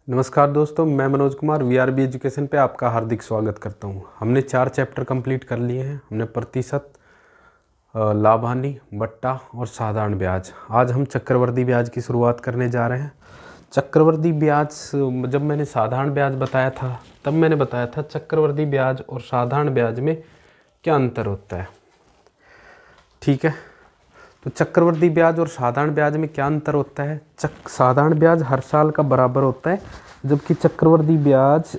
नमस्कार दोस्तों, मैं मनोज कुमार वीआरबी एजुकेशन पे आपका हार्दिक स्वागत करता हूँ। हमने 4 चैप्टर कंप्लीट कर लिए हैं। हमने प्रतिशत, लाभ हानि, बट्टा और साधारण ब्याज। आज हम चक्रवर्ती ब्याज की शुरुआत करने जा रहे हैं। चक्रवर्ती ब्याज, जब मैंने साधारण ब्याज बताया था तब मैंने बताया था चक्रवर्ती ब्याज और साधारण ब्याज में क्या अंतर होता है। ठीक है, तो चक्रवर्ती ब्याज और साधारण ब्याज में क्या अंतर होता है। साधारण ब्याज हर साल का बराबर होता है, जबकि चक्रवर्ती ब्याज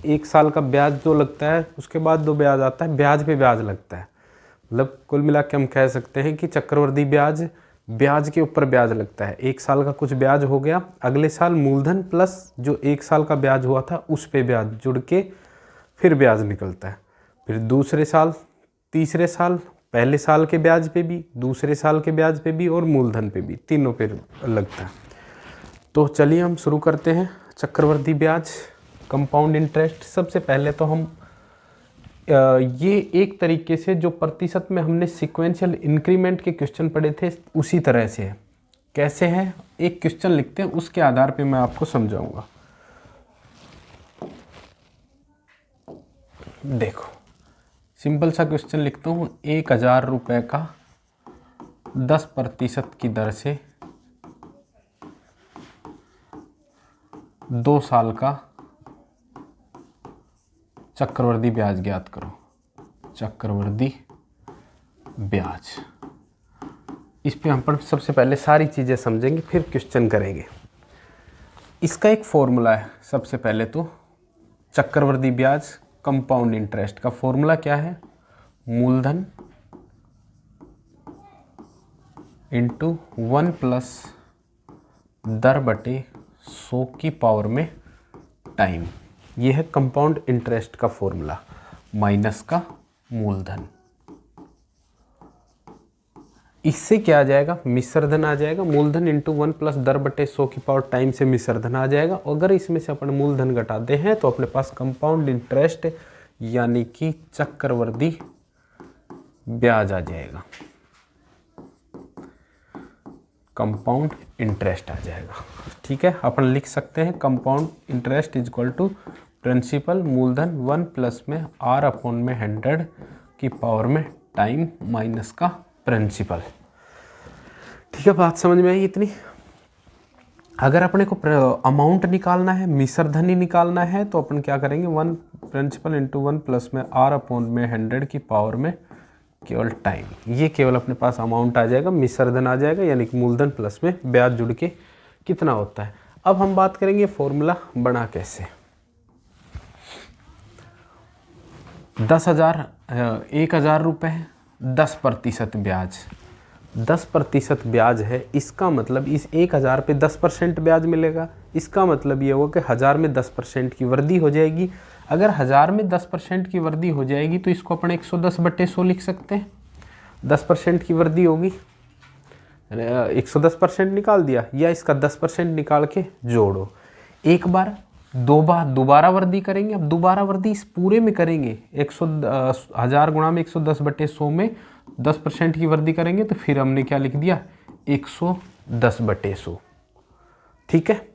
1 साल का ब्याज जो लगता है उसके बाद जो ब्याज आता है ब्याज पे ब्याज लगता है। मतलब कुल मिला के हम कह सकते हैं कि चक्रवर्ती ब्याज ब्याज के ऊपर ब्याज लगता है। 1 साल का कुछ ब्याज हो गया, अगले साल मूलधन प्लस जो 1 साल का ब्याज हुआ था उस पे ब्याज जुड़ के फिर ब्याज निकलता है। फिर दूसरे साल, तीसरे साल, पहले साल के ब्याज पे भी, दूसरे साल के ब्याज पे भी और मूलधन पे भी, तीनों पे लगता है। तो चलिए हम शुरू करते हैं। चक्रवर्ती ब्याज, कंपाउंड इंटरेस्ट। सबसे पहले तो हम ये एक तरीके से जो प्रतिशत में हमने सिक्वेंशियल इंक्रीमेंट के क्वेश्चन पढ़े थे उसी तरह से है। कैसे है, एक क्वेश्चन लिखते हैं, उसके आधार पे मैं आपको समझाऊंगा। देखो, सिंपल सा क्वेश्चन लिखता हूँ। 1000 रुपये का 10% की दर से 2 साल का चक्रवर्ती ब्याज ज्ञात करो। चक्रवर्ती ब्याज, इस पे हम पर सबसे पहले सारी चीज़ें समझेंगे, फिर क्वेश्चन करेंगे। इसका एक फॉर्मूला है। सबसे पहले तो चक्रवर्ती ब्याज कंपाउंड इंटरेस्ट का फॉर्मूला क्या है? मूलधन इंटू 1 प्लस दर बटे 100 की पावर में टाइम। ये है कंपाउंड इंटरेस्ट का फॉर्मूला, माइनस का मूलधन। इससे क्या आ जाएगा? मिश्र धन आ जाएगा। मूलधन इंटू 1 प्लस दर बटे 100 की पावर टाइम से मिश्र धन आ जाएगा। अगर इसमें से अपन मूलधन घटाते हैं तो अपने पास कंपाउंड इंटरेस्ट यानी कि चक्रवर्ती ब्याज आ जाएगा। कंपाउंड इंटरेस्ट आ जाएगा। ठीक है, अपन लिख सकते हैं compound interest is equal to principal मूलधन 1 प्लस में r अपॉन में 100 की पावर में टाइम माइनस का प्रिंसिपल। ठीक है, बात समझ में आई इतनी? अगर अपने को अमाउंट निकालना है, मिश्र धन ही निकालना है, तो अपन क्या करेंगे? 1 प्रिंसिपल इंटू 1 प्लस में r अपॉन में 100 की पावर में केवल टाइम। ये केवल अपने पास अमाउंट आ जाएगा, मिश्र धन आ जाएगा, यानी कि मूलधन प्लस में ब्याज जुड़ के कितना होता है। अब हम बात करेंगे फॉर्मूला बना कैसे। 1000 रुपये, 10% ब्याज। 10% ब्याज है, इसका मतलब इस 1000 पे 10% ब्याज मिलेगा। इसका मतलब ये होगा कि 1000 में 10% की वृद्धि हो जाएगी। अगर 1000 में 10% की वृद्धि हो जाएगी तो इसको अपन 110/100 लिख सकते हैं। 10% की वृद्धि होगी, 110% निकाल दिया, या इसका 10% निकाल के जोड़ो। एक बार, 2 बार दोबारा वृद्धि करेंगे। अब दोबारा वृद्धि इस पूरे में करेंगे। 1000 गुणा में 110/100 में 10% की वृद्धि करेंगे तो फिर हमने क्या लिख दिया? 110/100। ठीक है,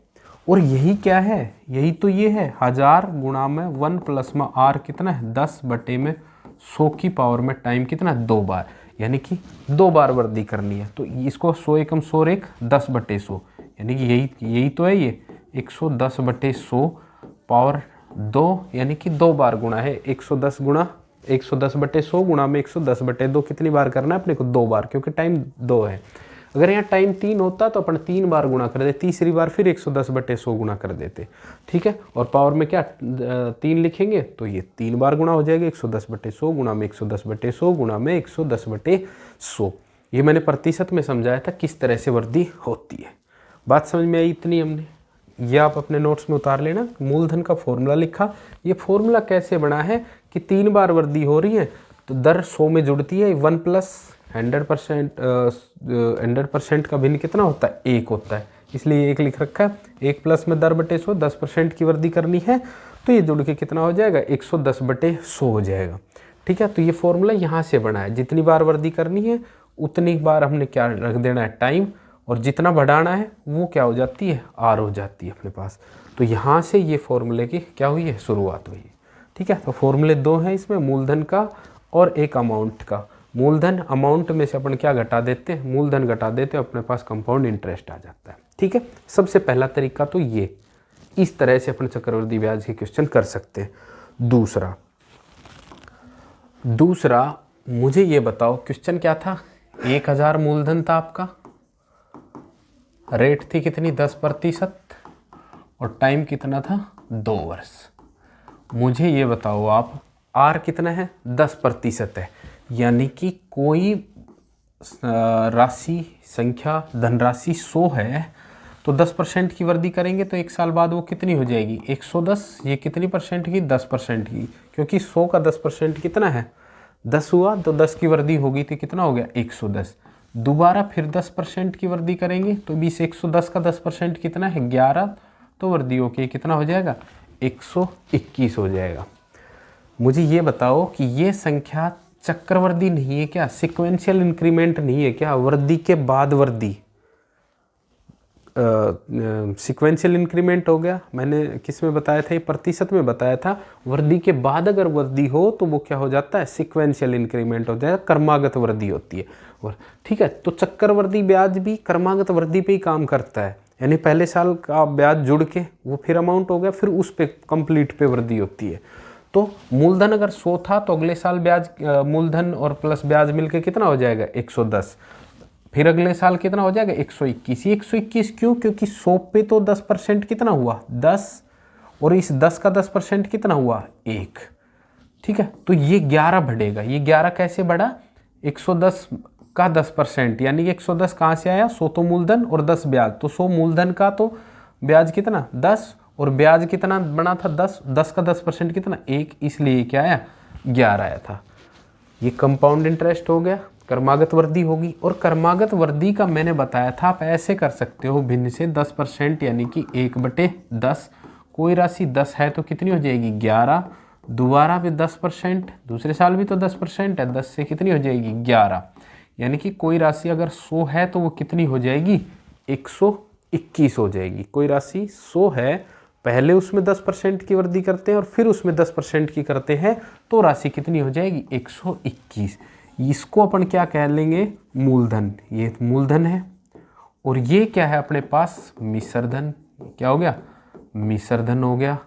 और यही क्या है? यही तो ये है 1000 गुणा में 1 प्लस में r कितना है? 10/100 की पावर में टाइम कितना? 2 बार, यानी कि 2 बार वृद्धि करनी है। तो इसको 100 एकम 100 एक 10/100, यानी कि यही तो है ये 110/100 पावर 2, यानी कि 2 बार गुणा है। 110/100 गुणा में 110/2 कितनी बार करना है अपने को? 2 बार, क्योंकि टाइम 2 है। अगर यहाँ टाइम 3 होता तो अपन 3 बार गुणा कर देते, तीसरी बार फिर 110/100 गुणा कर देते। ठीक है, और पावर में क्या 3 लिखेंगे तो ये 3 बार गुणा हो जाएगा। 110/100 गुणा में 110/100 गुणा में 110/100। ये मैंने प्रतिशत में समझाया था किस तरह से वृद्धि होती है। बात समझ में आई इतनी? हमने ये आप अपने नोट्स में उतार लेना। मूलधन का फॉर्मूला लिखा। ये फॉर्मूला कैसे बना है कि 3 बार वृद्धि हो रही है तो दर 100 में जुड़ती है। 1 प्लस 100% का भिन्न कितना होता है? 1 होता है, इसलिए 1 लिख रखा है। 1 प्लस में दर बटे 100, 10% की वृद्धि करनी है तो ये जुड़ के कितना हो जाएगा? 110/100 हो जाएगा। ठीक है, तो ये फॉर्मूला यहाँ से बना है। जितनी बार वृद्धि करनी है उतनी बार हमने क्या रख देना है? टाइम, और जितना बढ़ाना है वो क्या हो जाती है, आर हो जाती है अपने पास। तो यहाँ से ये फॉर्मूले की क्या हुई है, शुरुआत हुई है। ठीक है, तो फॉर्मूले दो हैं इसमें, मूलधन का और एक अमाउंट का। मूलधन अमाउंट में से अपन क्या घटा देते हैं, मूलधन घटा देते हैं, अपने पास कंपाउंड इंटरेस्ट आ जाता है। ठीक है, सबसे पहला तरीका तो ये, इस तरह से अपन चक्रवृद्धि ब्याज के क्वेश्चन कर सकते हैं। दूसरा मुझे ये बताओ, क्वेश्चन क्या था, 1000 मूलधन था आपका, रेट थी कितनी 10%, और टाइम कितना था 2 वर्ष। मुझे ये बताओ आप, आर कितना है 10% है, यानी कि कोई राशि संख्या धनराशि 100 है तो 10% की वृद्धि करेंगे तो 1 साल बाद वो कितनी हो जाएगी 110। ये कितनी परसेंट की, 10% की, क्योंकि 100 का 10% कितना है 10 हुआ, तो 10 की वृद्धि होगी तो कितना हो गया 110। दोबारा फिर 10% की वृद्धि करेंगे तो 110 का 10% कितना है 11, तो वृद्धि होके कितना हो जाएगा 121 हो जाएगा। मुझे ये बताओ कि ये संख्या चक्रवृद्धि नहीं है क्या, सिक्वेंशियल इंक्रीमेंट नहीं है क्या, वृद्धि के बाद वृद्धि, सिक्वेंशियल इंक्रीमेंट हो गया। मैंने किस में बताया था, ये प्रतिशत में बताया था। वृद्धि के बाद अगर वृद्धि हो तो वो क्या हो जाता है, सिक्वेंशियल इंक्रीमेंट हो जाएगा, क्रमागत वृद्धि होती है। और ठीक है, तो चक्रवृद्धि ब्याज भी क्रमागत वृद्धि पे ही काम करता है, यानी पहले साल का ब्याज जुड़ के वो फिर अमाउंट हो गया, फिर उस पे कंप्लीट पे वृद्धि होती है। तो मूलधन अगर 100 था तो अगले साल ब्याज मूलधन और प्लस ब्याज मिलके कितना हो जाएगा 110, फिर अगले साल कितना हो जाएगा 121। ये 121 क्यों, क्योंकि 100 पे तो 10% कितना हुआ 10, और इस 10 का 10% कितना हुआ 1। ठीक है, तो ये 11 बढ़ेगा। ये 11 कैसे बढ़ा, 110 का 10%, यानी कि 110 कहाँ से आया, 100 तो मूलधन और 10 ब्याज, तो 100 मूलधन का तो ब्याज कितना 10, और ब्याज कितना बना था 10, 10 का 10% कितना 1, इसलिए क्या आया 11 आया था। ये कंपाउंड इंटरेस्ट हो गया, क्रमागत वृद्धि होगी। और क्रमागत वृद्धि का मैंने बताया था, आप ऐसे कर सकते हो भिन्न से 10%, यानी कि 1/10। कोई राशि 10 है तो कितनी हो जाएगी 11, दोबारा भी 10%, दूसरे साल भी तो 10% है, 10 से कितनी हो जाएगी 11, यानी कि कोई राशि अगर 100 है तो वो कितनी हो जाएगी 121 हो जाएगी। कोई राशि 100 है, पहले उसमें 10% की वृद्धि करते हैं और फिर उसमें 10% की करते हैं, तो राशि कितनी हो जाएगी 121। इसको अपन क्या कह लेंगे, मूलधन। ये मूलधन है, और ये क्या है अपने पास मिश्रधन। क्या हो गया, मिश्रधन हो गया।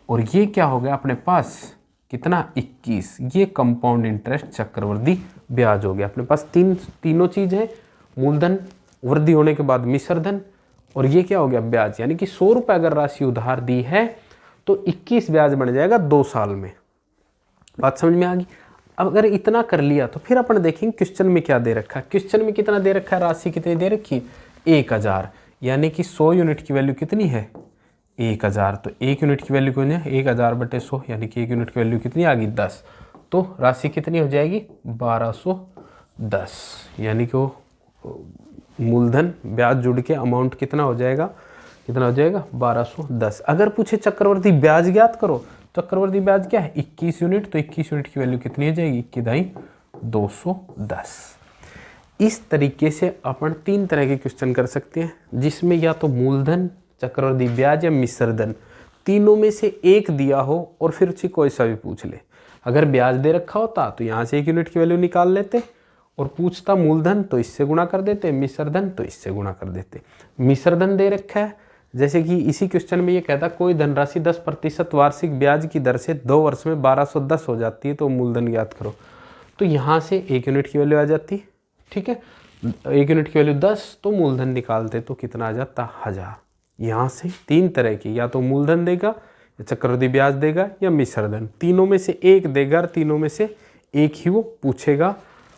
और ये क्या हो गया अपने पास कितना 21, ये कंपाउंड इंटरेस्ट चक्रवृद्धि ब्याज हो गया। अपने पास तीनों चीज है, मूलधन, वृद्धि होने के बाद मिश्रधन, और ये क्या हो गया ब्याज। यानी कि 100 रुपये अगर राशि उधार दी है तो 21 ब्याज बन जाएगा 2 साल में। बात समझ में आ गई। अब अगर इतना कर लिया तो फिर अपन देखेंगे क्वेश्चन में क्या दे रखा है। क्वेश्चन में कितना दे रखा है, राशि कितनी दे रखी है 1000, यानी कि 100 यूनिट की वैल्यू कितनी है 1000, तो 1 यूनिट की वैल्यू कितनी है 1000/100, यानी कि 1 यूनिट की वैल्यू कितनी आ गई 10, तो राशि कितनी हो जाएगी 1210, यानी कि वो मूलधन ब्याज जुड़ के अमाउंट कितना हो जाएगा 1210। अगर पूछे चक्रवृद्धि ब्याज ज्ञात करो, चक्रवृद्धि ब्याज क्या है 21 यूनिट, तो 21 यूनिट की वैल्यू कितनी हो जाएगी 210। इस तरीके से अपन 3 तरह के क्वेश्चन कर सकते हैं, जिसमें या तो मूलधन, चक्रवृद्धि ब्याज या मिश्रधन, तीनों में से एक दिया हो और फिर उससे कोई सा भी पूछ ले। अगर ब्याज दे रखा होता तो यहाँ से 1 यूनिट की वैल्यू निकाल लेते, और पूछता मूलधन तो इससे गुणा कर देते, मिश्रधन तो इससे गुणा कर देते। मिश्रधन दे रखा है, जैसे कि इसी क्वेश्चन में ये कहता कोई धनराशि 10% वार्षिक ब्याज की दर से 2 वर्ष में 1210 हो जाती है, तो मूलधन ज्ञात करो। तो यहाँ से 1 यूनिट की वैल्यू आ जाती, ठीक है, 1 यूनिट की वैल्यू 10, तो मूलधन निकालते तो कितना आ जाता 1000। यहाँ से 3 तरह की, या तो मूलधन देगा, या चक्रवृद्धि ब्याज देगा, या मिश्रधन, तीनों में से एक देगा, तीनों में से एक ही वो पूछेगा।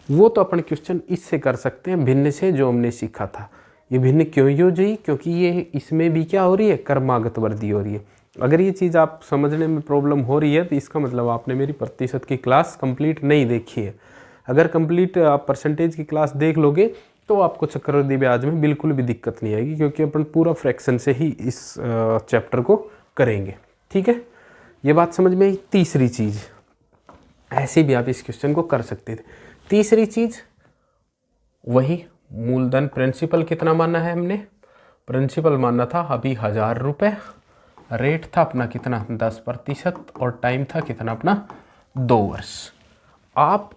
वो तो अपन क्वेश्चन इससे कर सकते हैं, भिन्न से, जो हमने सीखा था। ये भिन्न क्यों यूज हुई, क्योंकि ये इसमें भी क्या हो रही है क्रमागत वृद्धि हो रही है। अगर ये चीज़ आप समझने में प्रॉब्लम हो रही है तो इसका मतलब आपने मेरी प्रतिशत की क्लास कंप्लीट नहीं देखी है। अगर कंप्लीट आप परसेंटेज की क्लास देख लोगे तो आपको चक्रवृद्धि ब्याज में बिल्कुल भी दिक्कत नहीं आएगी, क्योंकि अपन पूरा फ्रैक्शन से ही इस चैप्टर को करेंगे। ठीक है, ये बात समझ में आई। तीसरी चीज़, ऐसे भी आप इस क्वेश्चन को कर सकते थे। तीसरी चीज़ वही मूलधन प्रिंसिपल कितना माना है हमने, प्रिंसिपल माना था अभी 1000 रुपये, रेट था अपना कितना 10% और टाइम था कितना अपना 2 वर्ष। आप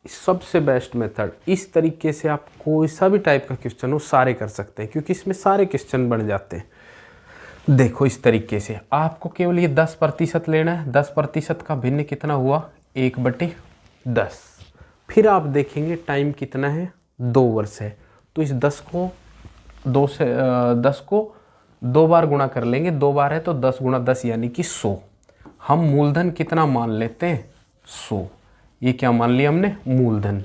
सबसे बेस्ट मेथड, इस तरीके से आप कोई सा भी टाइप का क्वेश्चन हो सारे कर सकते हैं, क्योंकि इसमें सारे क्वेश्चन बन जाते हैं। देखो इस तरीके से आपको केवल ये 10% लेना है, 10% का भिन्न कितना हुआ 1/10। फिर आप देखेंगे टाइम कितना है 2 वर्ष है, तो इस 10 को 2 बार गुणा कर लेंगे, 2 बार है तो 10 × 10 यानी कि 100। हम मूलधन कितना मान लेते हैं 100, ये क्या मान लिया हमने मूलधन,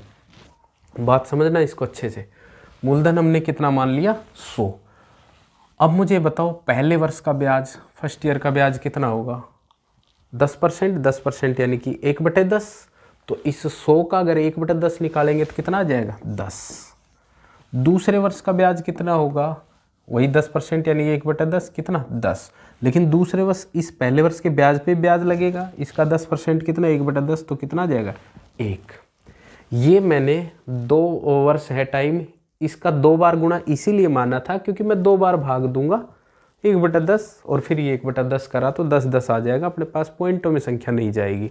बात समझना इसको अच्छे से। मूलधन हमने कितना मान लिया 100। अब मुझे बताओ पहले वर्ष का ब्याज, फर्स्ट ईयर का ब्याज कितना होगा 10%, 10% यानी कि 1/10। तो इस 100 का अगर 1/10 निकालेंगे तो कितना आ जाएगा 10। दूसरे वर्ष का ब्याज कितना होगा, वही 10% यानी 1/10 कितना 10। लेकिन दूसरे वर्ष इस पहले वर्ष के ब्याज पे ब्याज लगेगा, इसका 10% कितना 1/10, तो कितना आ जाएगा 1। ये मैंने 2 वर्ष है टाइम, इसका 2 बार गुणा इसीलिए माना था क्योंकि मैं 2 बार भाग दूंगा 1/10 और फिर ये 1/10 करा तो 10 आ जाएगा, अपने पास पॉइंटों में संख्या नहीं जाएगी।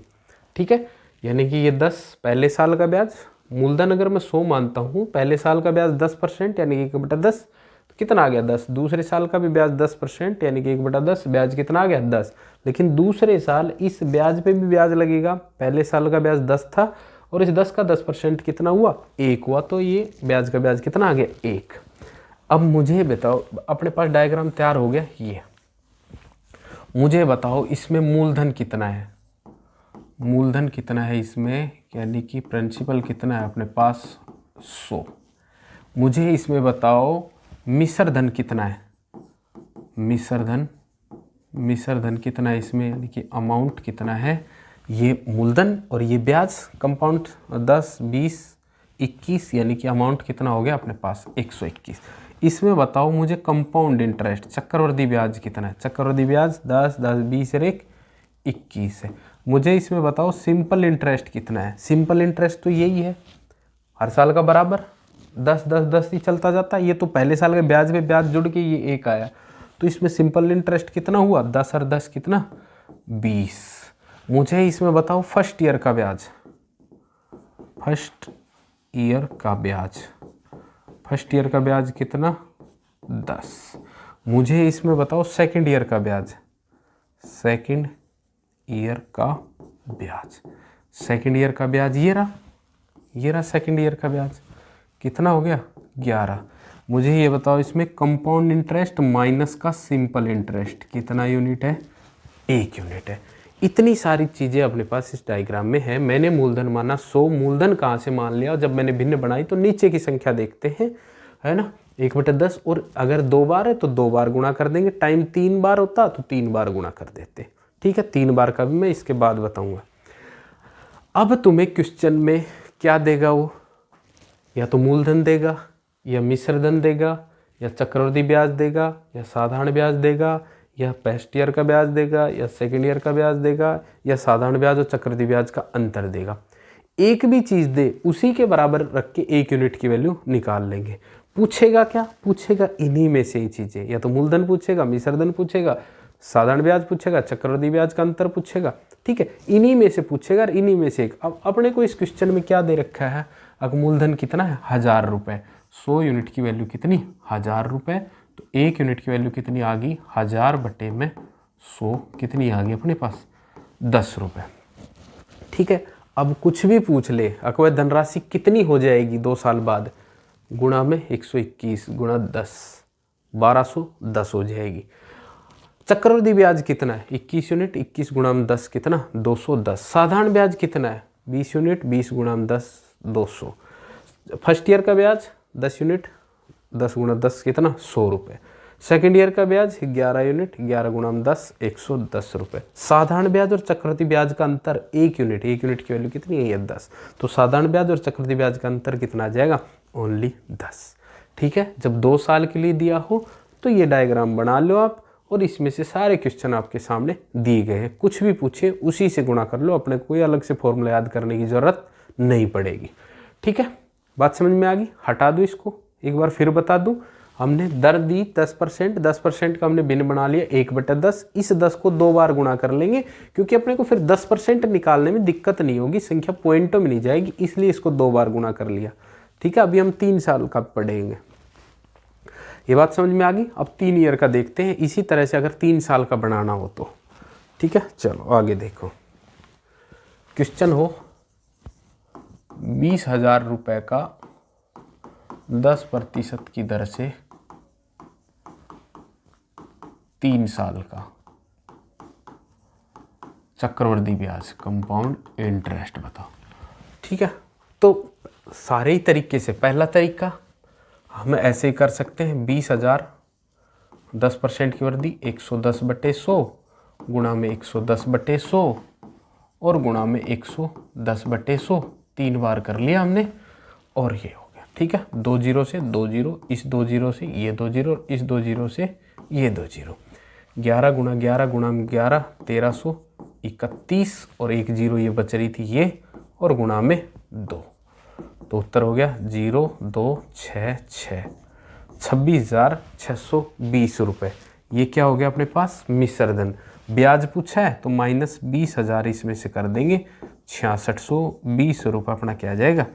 ठीक है, यानी कि ये 10 पहले साल का ब्याज, मूलधन अगर मैं 100 मानता हूँ, पहले साल का ब्याज 10% यानी कि 1/10, तो कितना आ गया 10। दूसरे साल का भी ब्याज 10% यानी कि 1/10, ब्याज कितना आ गया 10। लेकिन दूसरे साल इस ब्याज पे भी ब्याज लगेगा, पहले साल का ब्याज 10 था और इस 10 का 10% कितना हुआ 1 हुआ, तो ये ब्याज का ब्याज कितना आ गया 1। अब मुझे बताओ, अपने पास डायग्राम तैयार हो गया, ये मुझे बताओ इसमें मूलधन कितना है, मूलधन कितना है इसमें, यानी कि प्रिंसिपल कितना है अपने पास 100। मुझे इसमें बताओ मिश्र धन कितना है, मिश्र धन कितना है इसमें, यानी कि अमाउंट कितना है। ये मूलधन और ये ब्याज कंपाउंड 10, 20, 21 यानी कि अमाउंट कितना हो गया अपने पास 121। इसमें बताओ मुझे कंपाउंड इंटरेस्ट चक्रवृद्धि ब्याज कितना है, चक्रवृद्धि ब्याज 10, 10, 20 और 1 21 है। मुझे इसमें बताओ सिंपल इंटरेस्ट कितना है, सिंपल इंटरेस्ट तो यही है हर साल का बराबर 10, 10, 10 ही चलता जाता है। ये तो पहले साल के ब्याज पे ब्याज जुड़ के ये 1 आया, तो इसमें सिंपल इंटरेस्ट कितना हुआ 10 और 10 कितना 20। मुझे इसमें बताओ फर्स्ट ईयर का ब्याज, फर्स्ट ईयर का ब्याज कितना 10। मुझे इसमें बताओ सेकंड ईयर का ब्याज, सेकंड ईयर का ब्याज ये रहा सेकंड ईयर का ब्याज कितना हो गया 11। मुझे ये बताओ इसमें कंपाउंड इंटरेस्ट माइनस का सिंपल इंटरेस्ट कितना यूनिट है 1 यूनिट है। इतनी सारी चीज़ें अपने पास इस डायग्राम में है। मैंने मूलधन माना 100, मूलधन कहाँ से मान लिया, जब मैंने भिन्न बनाई तो नीचे की संख्या देखते हैं, है ना 1/10, और अगर 2 बार है तो 2 बार गुणा कर देंगे, टाइम 3 बार होता तो 3 बार गुणा कर देते। ठीक है, 3 बार का भी मैं इसके बाद बताऊंगा। अब तुम्हें क्वेश्चन में क्या देगा, वो या तो मूलधन देगा या मिश्र धन देगा या चक्रवृद्धि ब्याज देगा या साधारण ब्याज देगा या फर्स्ट ईयर का ब्याज देगा या सेकंड ईयर का ब्याज देगा या साधारण ब्याज और चक्रवृद्धि ब्याज का अंतर देगा। एक भी चीज़ दे उसी के बराबर रख के 1 यूनिट की वैल्यू निकाल लेंगे। पूछेगा क्या, पूछेगा इन्हीं में से ही चीज़ें, या तो मूलधन पूछेगा, मिश्र धन पूछेगा, साधारण ब्याज पूछेगा, चक्रवृद्धि ब्याज का अंतर पूछेगा। ठीक है, इन्हीं में से पूछेगा और इन्हीं में से एक। अब अपने को इस क्वेश्चन में क्या दे रखा है, अगर मूलधन कितना है 1000 रुपये, 100 यूनिट की वैल्यू कितनी 1000 रुपये, तो 1 यूनिट की वैल्यू कितनी आ गई 1000 बटे में 100 कितनी आ गई अपने पास 10 रुपये। ठीक है, अब कुछ भी पूछ ले, अकबर धनराशि कितनी हो जाएगी 2 साल बाद, गुणा में 121 गुणा 10 1210 हो जाएगी। चक्रवृद्धि ब्याज कितना है 21 यूनिट, 21 गुणा में 10 कितना 210। साधारण ब्याज कितना है 20 यूनिट, 20 गुणा में 10 200। फर्स्ट ईयर का ब्याज 10 यूनिट, 10 गुणा 10 कितना 100 रुपये। सेकेंड ईयर का ब्याज 11 यूनिट, 11 गुणा में 10 110 रुपये। साधारण ब्याज और चक्रवृद्धि ब्याज का अंतर 1 यूनिट, 1 यूनिट की वैल्यू कितनी है 10, तो साधारण ब्याज और चक्रवृद्धि ब्याज का अंतर कितना आ जाएगा ओनली 10। ठीक है, जब 2 साल के लिए दिया हो तो ये डायग्राम बना लो आप, और इसमें से सारे क्वेश्चन आपके सामने दिए गए हैं। कुछ भी पूछे उसी से गुणा कर लो, अपने कोई अलग से फॉर्मूला याद करने की ज़रूरत नहीं पड़ेगी। ठीक है, बात समझ में आ गई, हटा दो इसको, एक बार फिर बता दूं, हमने दर दी 10%, 10% का हमने भिन्न बना लिया 1/10। इस 10 को 2 बार गुणा कर लेंगे, क्योंकि अपने को फिर 10% निकालने में दिक्कत नहीं होगी, संख्या पॉइंटों में नहीं जाएगी, इसलिए इसको 2 बार गुणा कर लिया। ठीक है, अभी हम 3 साल का पढ़ेंगे। ये बात समझ में आ गई। अब 3 ईयर का देखते हैं, इसी तरह से अगर 3 साल का बनाना हो तो। ठीक है, चलो आगे देखो। क्वेश्चन हो 20,000 रुपये का 10% की दर से 3 साल का चक्रवृद्धि ब्याज, कंपाउंड इंटरेस्ट बताओ। ठीक है, तो सारे ही तरीके से, पहला तरीका हम ऐसे ही कर सकते हैं, 20,000 10% की वृद्धि 110/100 गुणा में 110/100 और गुणा में 110/100, 3 बार कर लिया हमने और ये हो गया। ठीक है, 2 जीरो से 2 जीरो, इस 2 जीरो से ये 2 जीरो, इस 2 जीरो से ये 2 जीरो, 11 गुणा 11 गुणा में 11, 1331 और 1 जीरो ये बच रही थी ये, और गुणा में 2, तो उत्तर हो गया 0,266, 26,620 रुपये। ये क्या हो गया अपने पास, मिश्र धन। ब्याज पूछा है तो -20,000 इसमें से कर देंगे, 6620 रुपये अपना क्या आ जाएगा,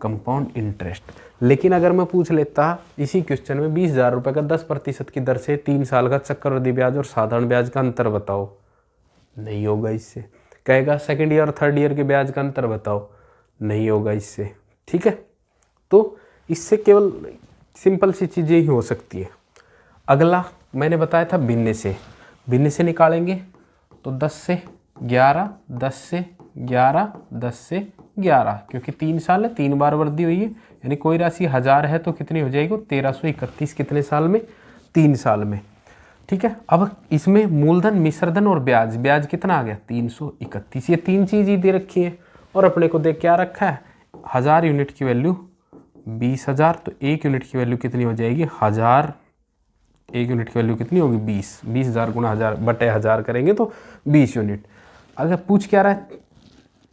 कंपाउंड इंटरेस्ट। लेकिन अगर मैं पूछ लेता इसी क्वेश्चन में 20,000 रुपये का 10% की दर से 3 साल का चक्रवृद्धि ब्याज और साधारण ब्याज का अंतर बताओ, नहीं होगा इससे। कहेगा सेकेंड ईयर और थर्ड ईयर के ब्याज का अंतर बताओ, नहीं होगा इससे। ठीक है, तो इससे केवल सिंपल सी चीज़ें ही हो सकती है। अगला मैंने बताया था भिन्न से, भिन्न से निकालेंगे तो 10 से 11, 10 से 11, 10 से 11, क्योंकि 3 साल है, 3 बार वृद्धि हुई है, यानी कोई राशि 1000 है तो कितनी हो जाएगी, 1331 कितने साल में, 3 साल में। ठीक है, अब इसमें मूलधन, मिश्रधन और ब्याज, ब्याज कितना आ गया 331, ये 3 चीज़ ही दे रखी है और अपने को देख क्या रखा है, 1000 यूनिट की वैल्यू 20,000, तो 1 यूनिट की वैल्यू कितनी हो जाएगी 1000, 1 यूनिट की वैल्यू कितनी होगी 20, 20,000 गुणा 1000/1000 करेंगे तो 20 यूनिट। अगर पूछ क्या रहा है,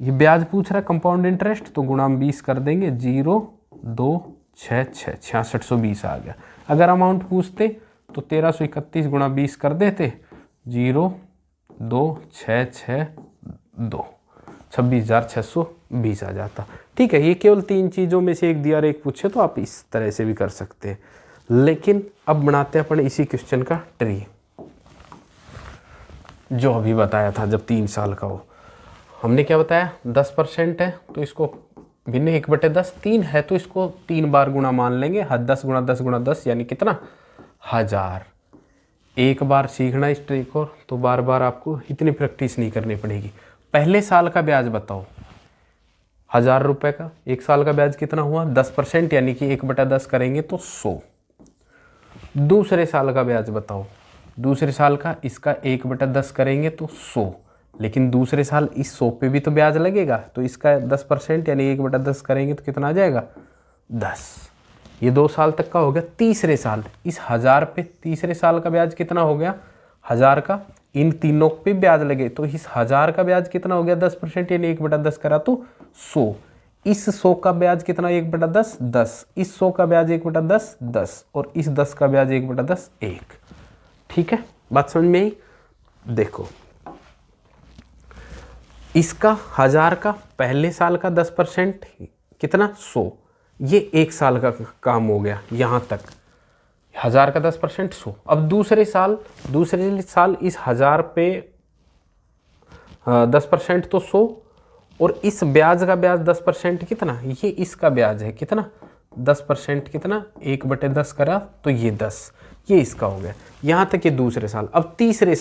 ये ब्याज पूछ रहा है कंपाउंड इंटरेस्ट, तो गुणा 20 कर देंगे, 0,266, 6620 आ गया। अगर अमाउंट पूछते तो 1331 गुणा 20 कर देते, 0,2662, 26,620 आ जाता। ठीक है, ये केवल 3 चीज़ों में से एक दिया और एक पूछे तो आप इस तरह से भी कर सकते हैं। लेकिन अब बनाते हैं अपन इसी क्वेश्चन का ट्री, जो अभी बताया था जब 3 साल का हो। हमने क्या बताया, 10% है तो इसको भिन्न 1/10, 3 है तो इसको 3 बार गुणा मान लेंगे, 10 गुणा 10 गुणा 10 यानी कितना 1000। एक बार सीखना इस ट्री को तो बार बार आपको इतनी प्रैक्टिस नहीं करनी पड़ेगी। पहले साल का ब्याज बताओ, 1000 रुपये का 1 साल का ब्याज कितना हुआ 10%, यानी कि 1/10 करेंगे तो 100। दूसरे साल का ब्याज बताओ, दूसरे साल का इसका 1/10 करेंगे तो 100, लेकिन दूसरे साल इस 100 पे भी तो ब्याज लगेगा, तो इसका 10% यानी 1/10 करेंगे तो कितना आ जाएगा 10। ये 2 साल तक का हो गया। तीसरे साल इस 1000 पे तीसरे साल का ब्याज कितना हो गया 1000 का, इन तीनों पे ब्याज लगे तो इस 1000 का ब्याज कितना हो गया 10% यानी 1/10 करा तो 100। इस 100 का ब्याज कितना 1/10 10, इस 100 का ब्याज 1/10 10 और इस 10 का ब्याज 1/10 1। ठीक है, बात समझ में आई। देखो इसका 1000 का पहले साल का 10% कितना 100, ये 1 साल का काम हो गया यहाँ तक, 1000 का 10% 100। अब दूसरे साल इस 1000 पे 10% तो 100 और इस ब्याज का ब्याज 10% कितना, ये इसका ब्याज है कितना 10% कितना 1/10 करा तो ये 10, ये इसका हो गया। यहाँ तक ये दूसरे साल। अब तीसरे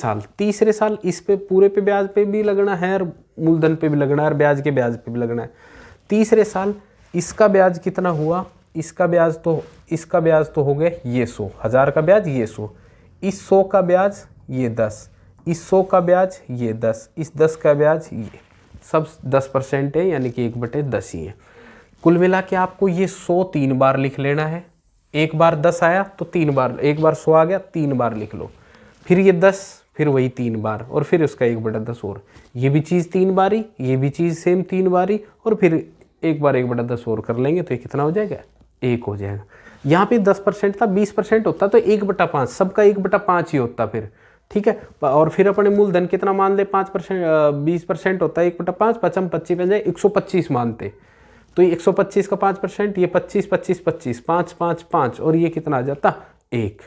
साल इस पे पूरे पे ब्याज पे भी लगना है और मूलधन पे भी लगना है और ब्याज के ब्याज पे भी लगना है। तीसरे साल इसका ब्याज कितना हुआ, इसका ब्याज तो हो गया ये 100, 1000 का ब्याज ये 100, इस 100 का ब्याज ये 10, इस 100 का ब्याज ये 10, इस 10 का ब्याज ये, सब 10% है यानी कि 1/10 ही है। कुल मिला के आपको ये 100 3 बार लिख लेना है। एक बार 10 आया तो 3 बार, एक बार 100 आ गया 3 बार लिख लो, फिर ये 10, फिर वही 3 बार और फिर उसका 1/10 और, ये भी चीज़ 3 बारी, ये भी चीज़ सेम 3 बारी और फिर एक बार 1/10 और कर लेंगे तो ये कितना हो जाएगा 1 हो जाएगा। यहाँ पे 10% था, 20% होता तो 1/5, सबका 1/5 ही होता फिर, ठीक है। और फिर अपने मूलधन कितना मान ले, 5%, 20% होता है 1/5, 55 25 बन जाए 125 मानते। तो ये 125 का 5%, ये 25 25 25, 5 5 5, और ये कितना आ जाता 1।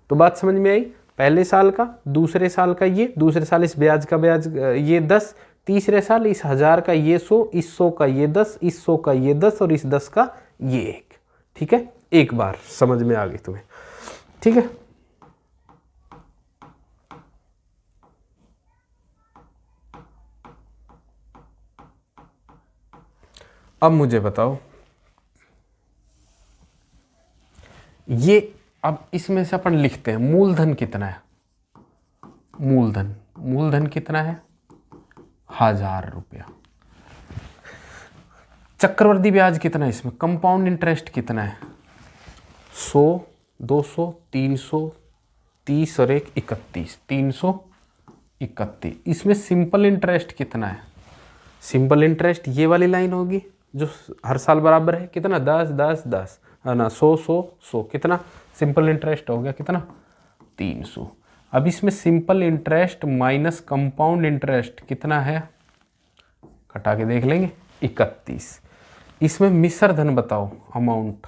तो बात समझ में आई। पहले साल का, दूसरे साल का ये, दूसरे साल इस ब्याज का ब्याज ये 10, तीसरे साल इस 1000 का ये 100, इस 100 का ये 10, इस 100 का ये 10 और इस 10 का ये 1, ठीक है। एक बार समझ में आ गई तुम्हें, ठीक है। अब मुझे बताओ, ये अब इसमें से अपन लिखते हैं मूलधन कितना है। मूलधन कितना है, 1000 रुपया। चक्रवृद्धि ब्याज कितना है इसमें, कंपाउंड इंटरेस्ट कितना है, 100 200 330 और 1 31, 331। इसमें सिंपल इंटरेस्ट कितना है, सिंपल इंटरेस्ट ये वाली लाइन होगी जो हर साल बराबर है, कितना 10 10 10 ना 100 100 100, कितना सिंपल इंटरेस्ट हो गया, कितना 300। अब इसमें simple interest minus compound interest कितना है, घटा के देख लेंगे 31। इसमें मिश्र धन बताओ अमाउंट,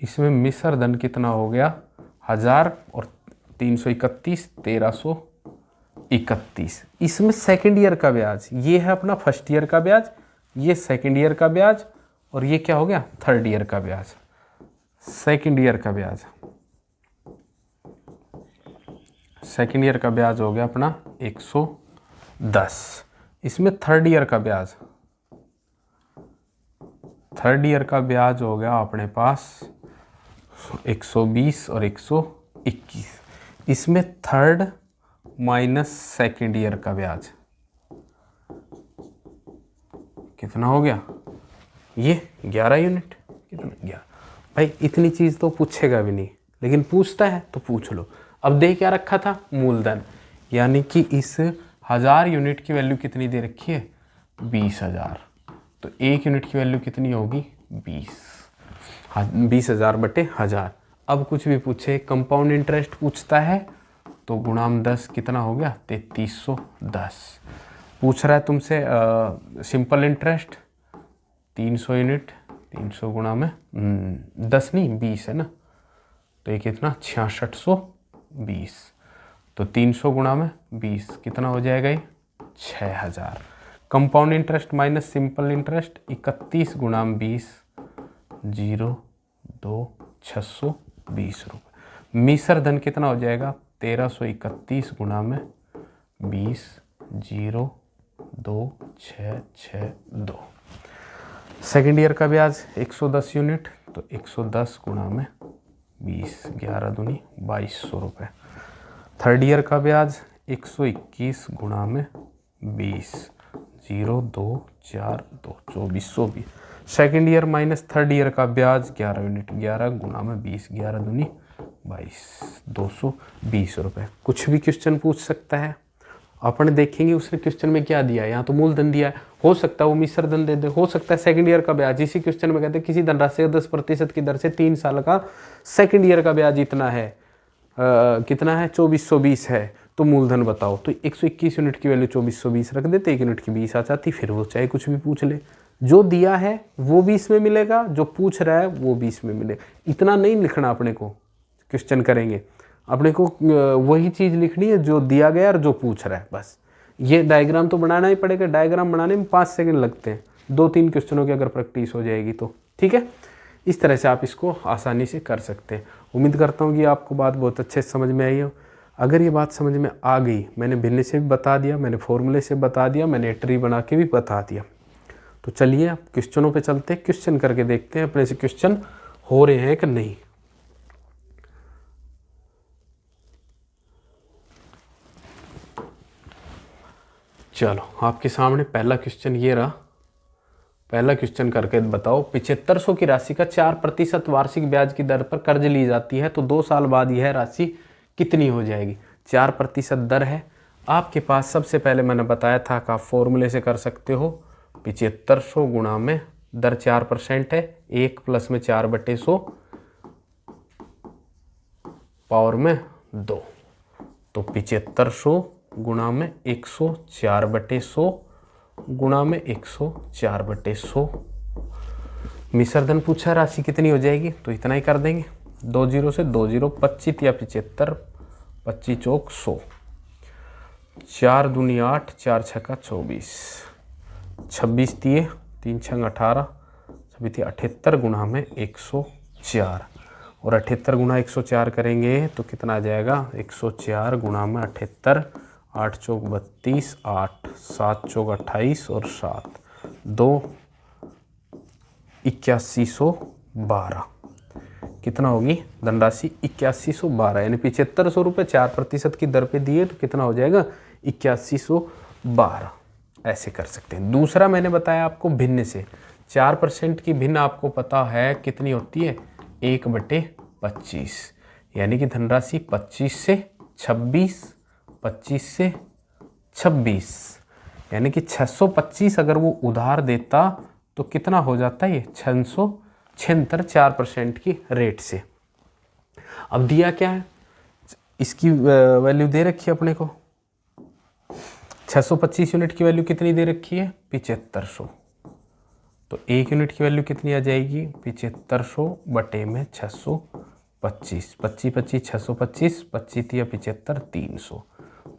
इसमें मिश्र धन कितना हो गया 1000 और 331 1331। इसमें सेकंड ईयर का ब्याज, ये है अपना फर्स्ट ईयर का ब्याज, ये सेकंड ईयर का ब्याज, और ये क्या हो गया थर्ड ईयर का ब्याज। सेकंड ईयर का ब्याज, सेकंड ईयर का ब्याज हो गया अपना 110। इसमें थर्ड ईयर का ब्याज, थर्ड ईयर का ब्याज हो गया अपने पास 120 और 121। इसमें थर्ड माइनस सेकेंड ईयर का ब्याज कितना हो गया, ये 11 यूनिट, कितना 11। भाई इतनी चीज़ तो पूछेगा भी नहीं, लेकिन पूछता है तो पूछ लो। अब दे क्या रखा था, मूलधन, यानी कि इस 1000 यूनिट की वैल्यू कितनी दे रखी है 20,000, तो 1 यूनिट की वैल्यू कितनी होगी 20, 20,000 बटे 1000। अब कुछ भी पूछे, कंपाउंड इंटरेस्ट पूछता है तो गुणाम 10 कितना हो गया 3310। पूछ रहा है तुमसे सिंपल इंटरेस्ट 300 यूनिट, 300 गुणा में 10 नहीं 20 है ना, तो ये कितना 6620, तो 300 गुणा में 20 कितना हो जाएगा ये 6000। Compound interest minus simple interest 31 गुणाम 20 0 2 620 रुपये। मिश्र धन कितना हो जाएगा 1331 गुणा में 20 0 2 6 6 2। सेकेंड ईयर का ब्याज 110 यूनिट, तो 110 गुणा में 20 11 दूनी 2200 रुपये। थर्ड ईयर का ब्याज 121 गुणा में 20 0 2 4 2 2420। Second year minus third year का ब्याज 11 यूनिट, 11 गुणा में 20 11 दूनी 22 220 रुपये। कुछ भी क्वेश्चन पूछ सकता है, अपन देखेंगे उसने क्वेश्चन में क्या दिया है। यहाँ तो मूलधन दिया है, हो सकता है वो मिश्र धन दे दे, हो सकता है सेकंड ईयर का ब्याज। इसी क्वेश्चन में कहते हैं किसी धनराशि का 10% की दर से 3 साल का सेकंड ईयर का ब्याज इतना है, कितना है 2420 है, तो मूलधन बताओ। तो 121 यूनिट की वैल्यू 2420 रख देते, 1 यूनिट की 20 आ जाती, फिर वो चाहे कुछ भी पूछ ले। जो दिया है वो भी इसमें मिलेगा, जो पूछ रहा है वो भी इसमें मिलेगा। इतना नहीं लिखना अपने को, क्वेश्चन करेंगे अपने को वही चीज़ लिखनी है जो दिया गया और जो पूछ रहा है, बस। ये डायग्राम तो बनाना ही पड़ेगा, डायग्राम बनाने में 5 सेकंड लगते हैं, 2-3 क्वेश्चनों की अगर प्रैक्टिस हो जाएगी तो, ठीक है। इस तरह से आप इसको आसानी से कर सकते हैं। उम्मीद करता हूँ कि आपको बात बहुत अच्छे से समझ में आई हो। अगर ये बात समझ में आ गई, मैंने भिन्न से भी बता दिया, मैंने फॉर्मूले से बता दिया, मैंने ट्री बना के भी बता दिया, तो चलिए आप क्वेश्चनों पे चलते हैं, क्वेश्चन करके देखते हैं अपने से क्वेश्चन हो रहे हैं कि नहीं। चलो आपके सामने पहला क्वेश्चन ये रहा। पहला क्वेश्चन करके बताओ, 7500 की राशि का 4% वार्षिक ब्याज की दर पर कर्ज ली जाती है, तो 2 साल बाद यह राशि कितनी हो जाएगी। 4% दर है आपके पास। सबसे पहले मैंने बताया था कि आप फॉर्मूले से कर सकते हो, 7500 गुणा में दर 4% है, 1 प्लस में 4/100 पावर में 2, तो 7500 गुणा में 100 4/100 गुणा में 100 4/100। मिश्रधन पूछा, राशि कितनी हो जाएगी, तो इतना ही कर देंगे, 2 0 से 2 0 25 या 75, 25 चौक 100, 4 दूनी 8, 4 छक्का 24, 26 दिए, 3 छंग 18, 26 78 गुणा में 104, और 78 गुणा 104 करेंगे तो कितना आ जाएगा, 104 गुणा में 78, 8 चौक 32, 8 7 चौक 28 और 7 2 8112, कितना होगी धनराशि 8112, यानी 7500 रुपये 4% की दर पे दिए तो कितना हो जाएगा 8112। ऐसे कर सकते हैं। दूसरा मैंने बताया आपको भिन्न से, 4% की भिन्न आपको पता है कितनी होती है, 1/25, यानी कि धनराशि 25 से 26, 25 से 26, यानी कि 625 अगर वो उधार देता तो कितना हो जाता है, ये 676 4% की रेट से। अब दिया क्या है, इसकी वैल्यू दे रखी है अपने को, 625 यूनिट की वैल्यू कितनी दे रखी है, 7500, तो 1 यूनिट की वैल्यू कितनी आ जाएगी, 7500 बटे में 625, 25 25 625, 25 या 75 300,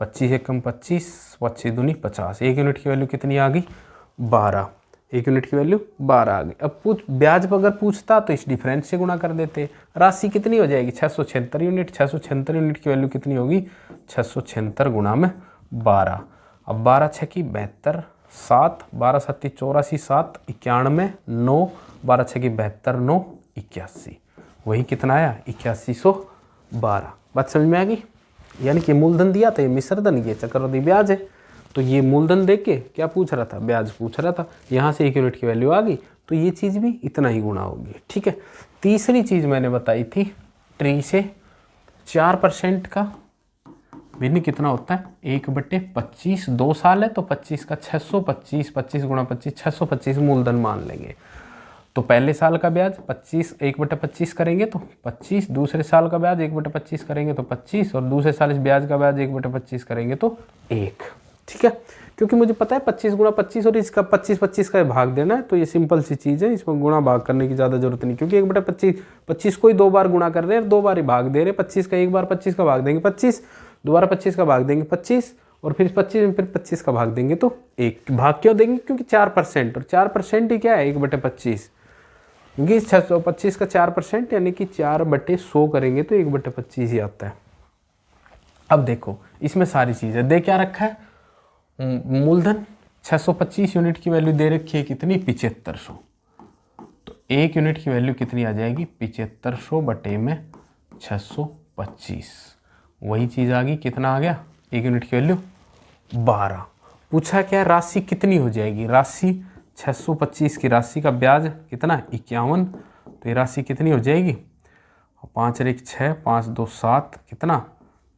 25 एकम 25, 25 दूनी 50, 1 यूनिट की वैल्यू कितनी आ गई, 12, 1 यूनिट की वैल्यू 12 आ गई। अब ब्याज पर अगर पूछता तो इस डिफरेंस से गुणा कर देते। राशि कितनी हो जाएगी, 676 यूनिट, 676 यूनिट की वैल्यू कितनी होगी, 676 गुणा में 12, अब 12 6 की 72, 7 12 7 84, 7 91 9, 12 6 की 72 9 81, वही कितना आया 8112। बात समझ में आ गई, यानी कि मूलधन दिया था, ये मिश्रधन, ये चक्रवृद्धि ब्याज है, तो ये मूलधन दे के क्या पूछ रहा था, ब्याज पूछ रहा था, यहाँ से 1 यूनिट की वैल्यू आ गई तो ये चीज़ भी इतना ही गुणा होगी। ठीक है, तीसरी चीज़ मैंने बताई थी, ट्री से 4% का भिन्न कितना होता है, 1/25, 2 साल है तो 25 का 625, 25 गुणा 25 625 मूलधन मान लेंगे। तो पहले साल का ब्याज 25 1/25 करेंगे तो 25, दूसरे साल का ब्याज 1/25 करेंगे तो 25, और दूसरे साल इस ब्याज का ब्याज 1/25 करेंगे तो 1। ठीक है, क्योंकि मुझे पता है 25 गुणा 25 और इसका 25 25 का भाग देना है, तो ये सिंपल सी चीज़ है, इसमें गुणा भाग करने की ज़्यादा जरूरत नहीं, क्योंकि 1/25 25 को ही 2 बार गुणा कर रहे हैं, 2 बार ही भाग दे रहे हैं, 25 का एक बार 25 का भाग देंगे 25, दोबारा 25 का भाग देंगे 25, और फिर 25 में फिर 25 का भाग देंगे तो 1। भाग क्यों देंगे, क्योंकि 4%, और 4% ही क्या है 1/25, क्योंकि 625 का 4% यानी कि 4/100 करेंगे तो 1/25 ही आता है। अब देखो इसमें सारी चीज़ें दे क्या रखा है, मूलधन 625 यूनिट की वैल्यू दे रखी है कितनी, 7500, तो 1 यूनिट की वैल्यू कितनी आ जाएगी, 7500 बटे में 625, वही चीज़ आ गई, कितना आ गया, 1 यूनिट की वैल्यू 12। पूछा क्या, राशि कितनी हो जाएगी, राशि 625 की राशि का ब्याज कितना 51, तो ये राशि कितनी हो जाएगी, 5 1 6 5 2 7, कितना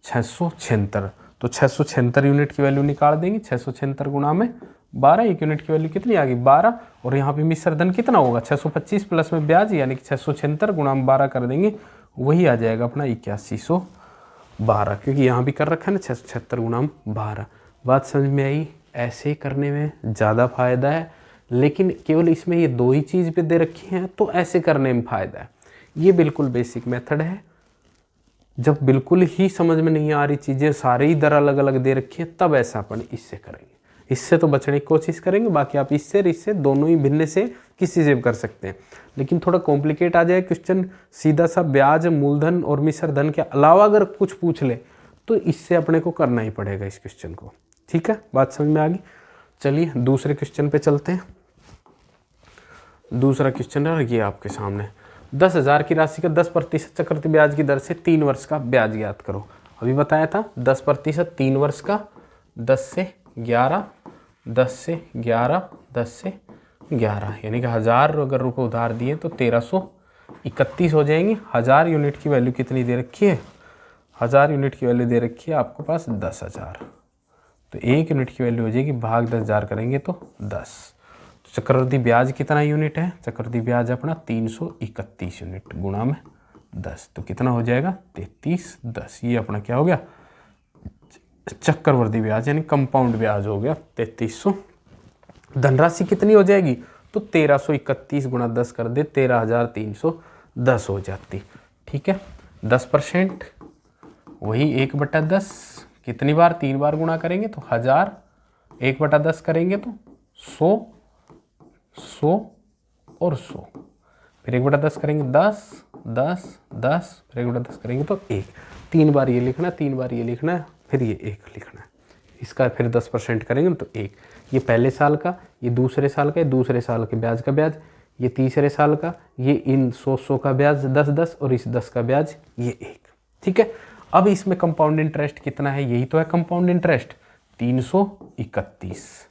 676, तो 676 यूनिट की वैल्यू निकाल देंगे, 676 गुणा में 12, 1 यूनिट की वैल्यू कितनी आ गई 12, और यहाँ पे मिश्रधन कितना होगा 625 प्लस में ब्याज, यानी कि 676 गुणा में 12 कर देंगे, वही आ जाएगा अपना 8112, क्योंकि यहाँ भी कर रखा है ना 676 गुणा में 12। बात समझ में आई, ऐसे करने में ज़्यादा फायदा है, लेकिन केवल इसमें ये 2 ही चीज़ पे दे रखी हैं तो ऐसे करने में फ़ायदा है। ये बिल्कुल बेसिक मेथड है, जब बिल्कुल ही समझ में नहीं आ रही चीज़ें, सारे ही दर अलग अलग दे रखी है, तब ऐसा अपन इससे करेंगे, इससे तो बचने की कोशिश करेंगे, बाकी आप इससे दोनों ही भिन्न से किसी से भी कर सकते हैं। लेकिन थोड़ा कॉम्प्लिकेट आ जाए क्वेश्चन, सीधा सा ब्याज मूलधन और मिश्रधन के अलावा अगर कुछ पूछ ले तो इससे अपने को करना ही पड़ेगा इस क्वेश्चन को। ठीक है, बात समझ में आ गई। चलिए दूसरे क्वेश्चन पे चलते हैं। दूसरा क्वेश्चन है ये आपके सामने, 10,000 की राशि का 10% चक्रवृद्धि ब्याज की दर से 3 वर्ष का ब्याज ज्ञात करो। अभी बताया था 10% 3 वर्ष का, 10 से 11, 10 से 11, 10 से 11, यानी कि 1000 अगर रुपये उधार दिए तो 1331 हो जाएंगे। 1000 यूनिट की वैल्यू कितनी दे रखी है, 1000 यूनिट की वैल्यू दे रखी है आपके पास 10,000, तो 1 यूनिट की वैल्यू हो जाएगी, भाग 10,000 करेंगे तो 10, चक्रवृद्धि ब्याज कितना यूनिट है? चक्रवृद्धि ब्याज अपना 331 यूनिट गुणा में 10, तो कितना हो जाएगा 3310। ये अपना क्या हो गया? चक्रवृद्धि ब्याज यानी कंपाउंड ब्याज हो गया 3300। धनराशि कितनी हो जाएगी? तो 1331 गुणा 10 कर दे 13310 हो जाती। ठीक है, 10% वही 1/10। कितनी बार? 3 बार गुणा करेंगे तो 1000, 1/10 करेंगे तो 100, 100 और 100, फिर 1/10 करेंगे 10, 10, 10, फिर 1/10 करेंगे तो 1। 3 बार ये लिखना, 3 बार ये लिखना है, फिर ये 1 लिखना है। इसका फिर 10% करेंगे तो 1। ये पहले साल का, ये दूसरे साल का, ये दूसरे साल के ब्याज का ब्याज, ये तीसरे साल का, ये इन 100 का ब्याज 10-10 और इस 10 का ब्याज ये 1। ठीक है, अब इसमें कंपाउंड इंटरेस्ट कितना है? यही तो है कंपाउंड इंटरेस्ट 331।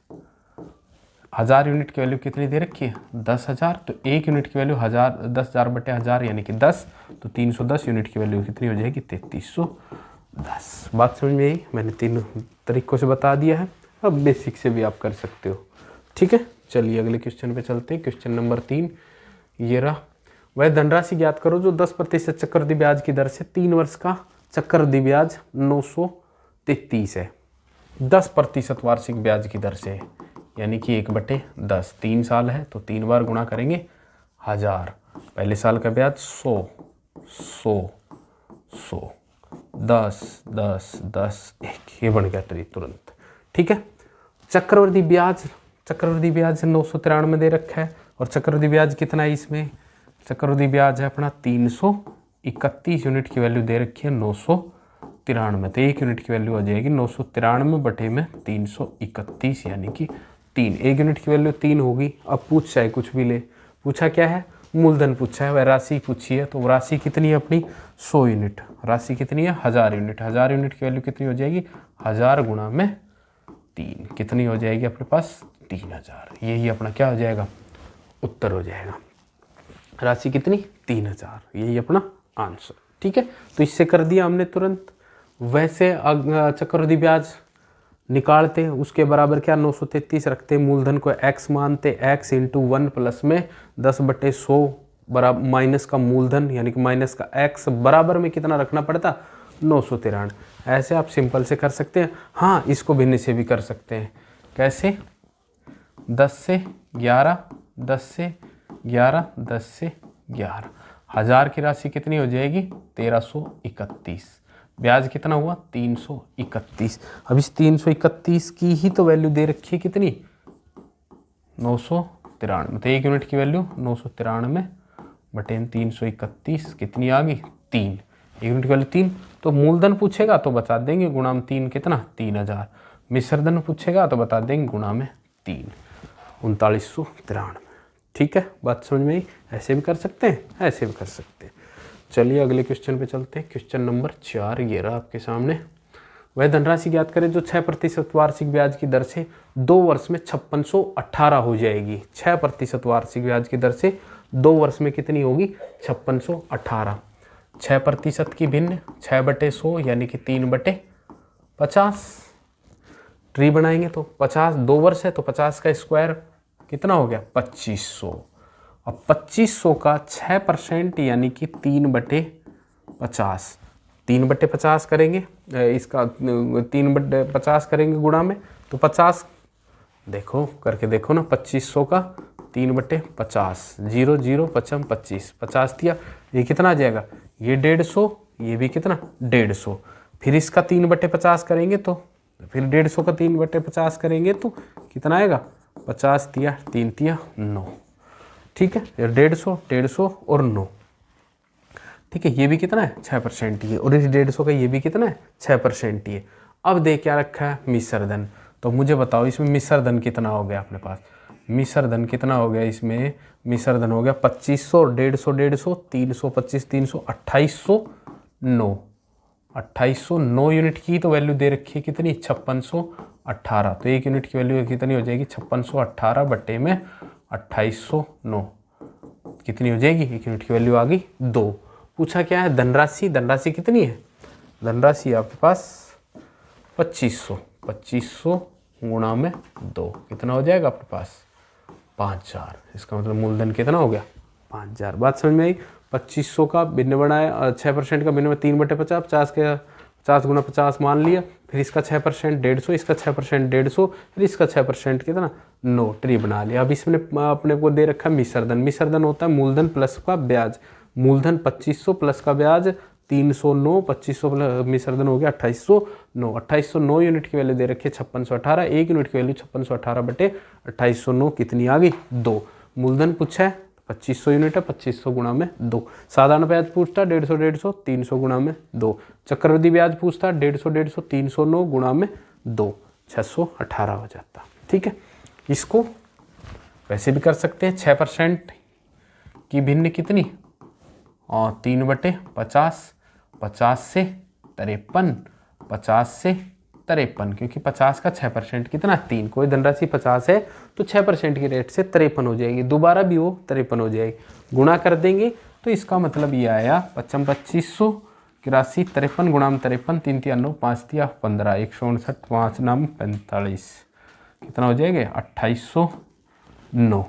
1000 यूनिट की वैल्यू कितनी दे रखी है? 10,000। तो 1 यूनिट की वैल्यू 10,000/1000 यानी कि 10, तो 310 यूनिट की वैल्यू कितनी हो जाएगी? 3310। बात समझ में आई? मैंने 3 तरीकों से बता दिया है, अब बेसिक से भी आप कर सकते हो। ठीक है, चलिए अगले क्वेश्चन पे चलते हैं। क्वेश्चन नंबर 3 ये रहा। वह धनराशि ज्ञात करो जो 10% चक्रवृद्धि ब्याज की दर से 3 वर्ष का चक्रवृद्धि ब्याज 933 है। 10% वार्षिक ब्याज की दर से है, यानी कि 1/10। 3 साल है तो 3 बार गुणा करेंगे 1000। पहले साल का ब्याज 100, 100, 100, 10, 10, 10, 1, ये बन गया तुरंत। ठीक है, चक्रवृद्धि ब्याज 993 दे रखा है, और चक्रवृद्धि ब्याज कितना है इसमें? चक्रवृद्धि ब्याज है अपना 331 यूनिट की वैल्यू दे रखी है 993, तो 1 यूनिट की वैल्यू आ जाएगी 993/331 यानी कि 3। 1 यूनिट की वैल्यू 3 होगी। अब पूछ चाहे कुछ भी ले, पूछा क्या है? मूलधन पूछा है, वह राशि पूछी है, तो राशि कितनी है अपनी? 100 यूनिट। राशि कितनी है? 1000 यूनिट। 1000 यूनिट की वैल्यू कितनी हो जाएगी? 1000 गुणा में 3, कितनी हो जाएगी अपने पास? 3000। यही अपना क्या हो जाएगा? उत्तर हो जाएगा। राशि कितनी? 3000, यही अपना आंसर। ठीक है, तो इससे कर दिया हमने तुरंत। वैसे चक्रवृद्धि ब्याज निकालते, उसके बराबर क्या? 933 रखते, मूलधन को x मानते, x × 1 प्लस में 10/100 बराबर माइनस का मूलधन यानी कि माइनस का x बराबर में कितना रखना पड़ता? 993। ऐसे आप सिंपल से कर सकते हैं। हाँ, इसको भिन्न से भी कर सकते हैं। कैसे? 10 से 11, 10 से 11, 10 से 11। 1000 की राशि कितनी हो जाएगी? 1331। ब्याज कितना हुआ? 331। अब इस 331 की ही तो वैल्यू दे रखी है कितनी? 993। तो 1 यूनिट की वैल्यू 993/331 कितनी आ गई? 3। 1 यूनिट की वैल्यू 3। तो मूलधन पूछेगा तो बता देंगे गुणा में 3 कितना? 3000। मिश्रधन पूछेगा तो बता देंगे गुणा में 3, 3993। ठीक है, बात समझ में आई? ऐसे भी कर सकते हैं, ऐसे भी कर सकते हैं। चलिए अगले क्वेश्चन पे चलते हैं। क्वेश्चन नंबर 4 ये रहा आपके सामने। वह धनराशि ज्ञात करें जो 6% वार्षिक ब्याज की दर से 2 वर्ष में 5618 हो जाएगी। 6% वार्षिक ब्याज की दर से 2 वर्ष में कितनी होगी? 5618। 6% की भिन्न 6/100 यानी कि 3/50। ट्री बनाएंगे तो 50 2 वर्ष है तो 50 का स्क्वायर कितना हो गया? 2500। अब 2500 का 6% यानी कि 3/50। 3/50 करेंगे, इसका 3/50 करेंगे गुणा में तो 50। देखो करके देखो ना, 2500 का 3/50, 0 0 5 25, 50 दिया। ये कितना आ जाएगा? ये 150, ये भी कितना? 150। फिर इसका 3/50 करेंगे तो फिर 150 का 3/50 करेंगे तो कितना आएगा? 50 दिया, 3 दिया 9। ठीक है, 150, 150 और 9। ठीक है, ये भी कितना है? 6% ही है, और इस 150 का ये भी कितना है? 6% ही है। अब दे क्या रखा है? मिश्रधन। तो मुझे बताओ इसमें मिश्रधन कितना हो गया अपने पास? मिश्रधन कितना हो गया इसमें? मिश्रधन हो गया 2500, 150, 150, 325, 300, 2809। 2809 यूनिट की तो वैल्यू दे रखी है कितनी? 5618। तो 1 यूनिट की वैल्यू कितनी हो जाएगी? 5618 बट्टे में 2809 कितनी हो जाएगी? 1 यूनिट की वैल्यू आ गई 2। पूछा क्या है? धनराशि। धनराशि कितनी है? धनराशि आपके पास 2500। 2500 गुणा में 2 कितना हो जाएगा आपके पास? 5,000। इसका मतलब मूलधन कितना हो गया? 5,000। बात समझ में आई? 2500 का भिन्न बनाया, 6% का भिन्न में 3/50, 50 के 50 गुना 50 मान लिया, फिर इसका 6% 150, इसका 6% 150, फिर इसका 6% कितना 9, ट्री बना लिया। अब इसमें अपने को दे रखा है मिश्रधन। मिश्रधन होता है मूलधन प्लस का ब्याज। मूलधन 2500 प्लस का ब्याज 309, 2500 प्लस मिश्रधन हो गया 2809। 2809 यूनिट की वैल्यू दे रखी है 5618। 1 यूनिट की वैल्यू 5618 बटे 2809 कितनी आ गई? 2। मूलधन पूछा है 2500 यूनिट है, 2500 गुणा में 2। साधारण ब्याज पूछता 150 150, 300 गुणा में 2। चक्रवृद्धि ब्याज पूछता 150 150, 309 गुणा में 2, 618 हो जाता। ठीक है, इसको वैसे भी कर सकते हैं। 6% की भिन्न कितनी? और 3/50, 50 से 53, 50 से 53, क्योंकि 50 का 6% कितना? 3। कोई धनराशि 50 है तो 6% की रेट से 53 हो जाएगी, दोबारा भी वो 53 हो जाएगी। गुणा कर देंगे तो इसका मतलब ये आया 2500 की राशि 53 गुणा में 53, 3 3 9, 5 3 15, 159, 5 9 45, कितना हो जाएगा? 2809।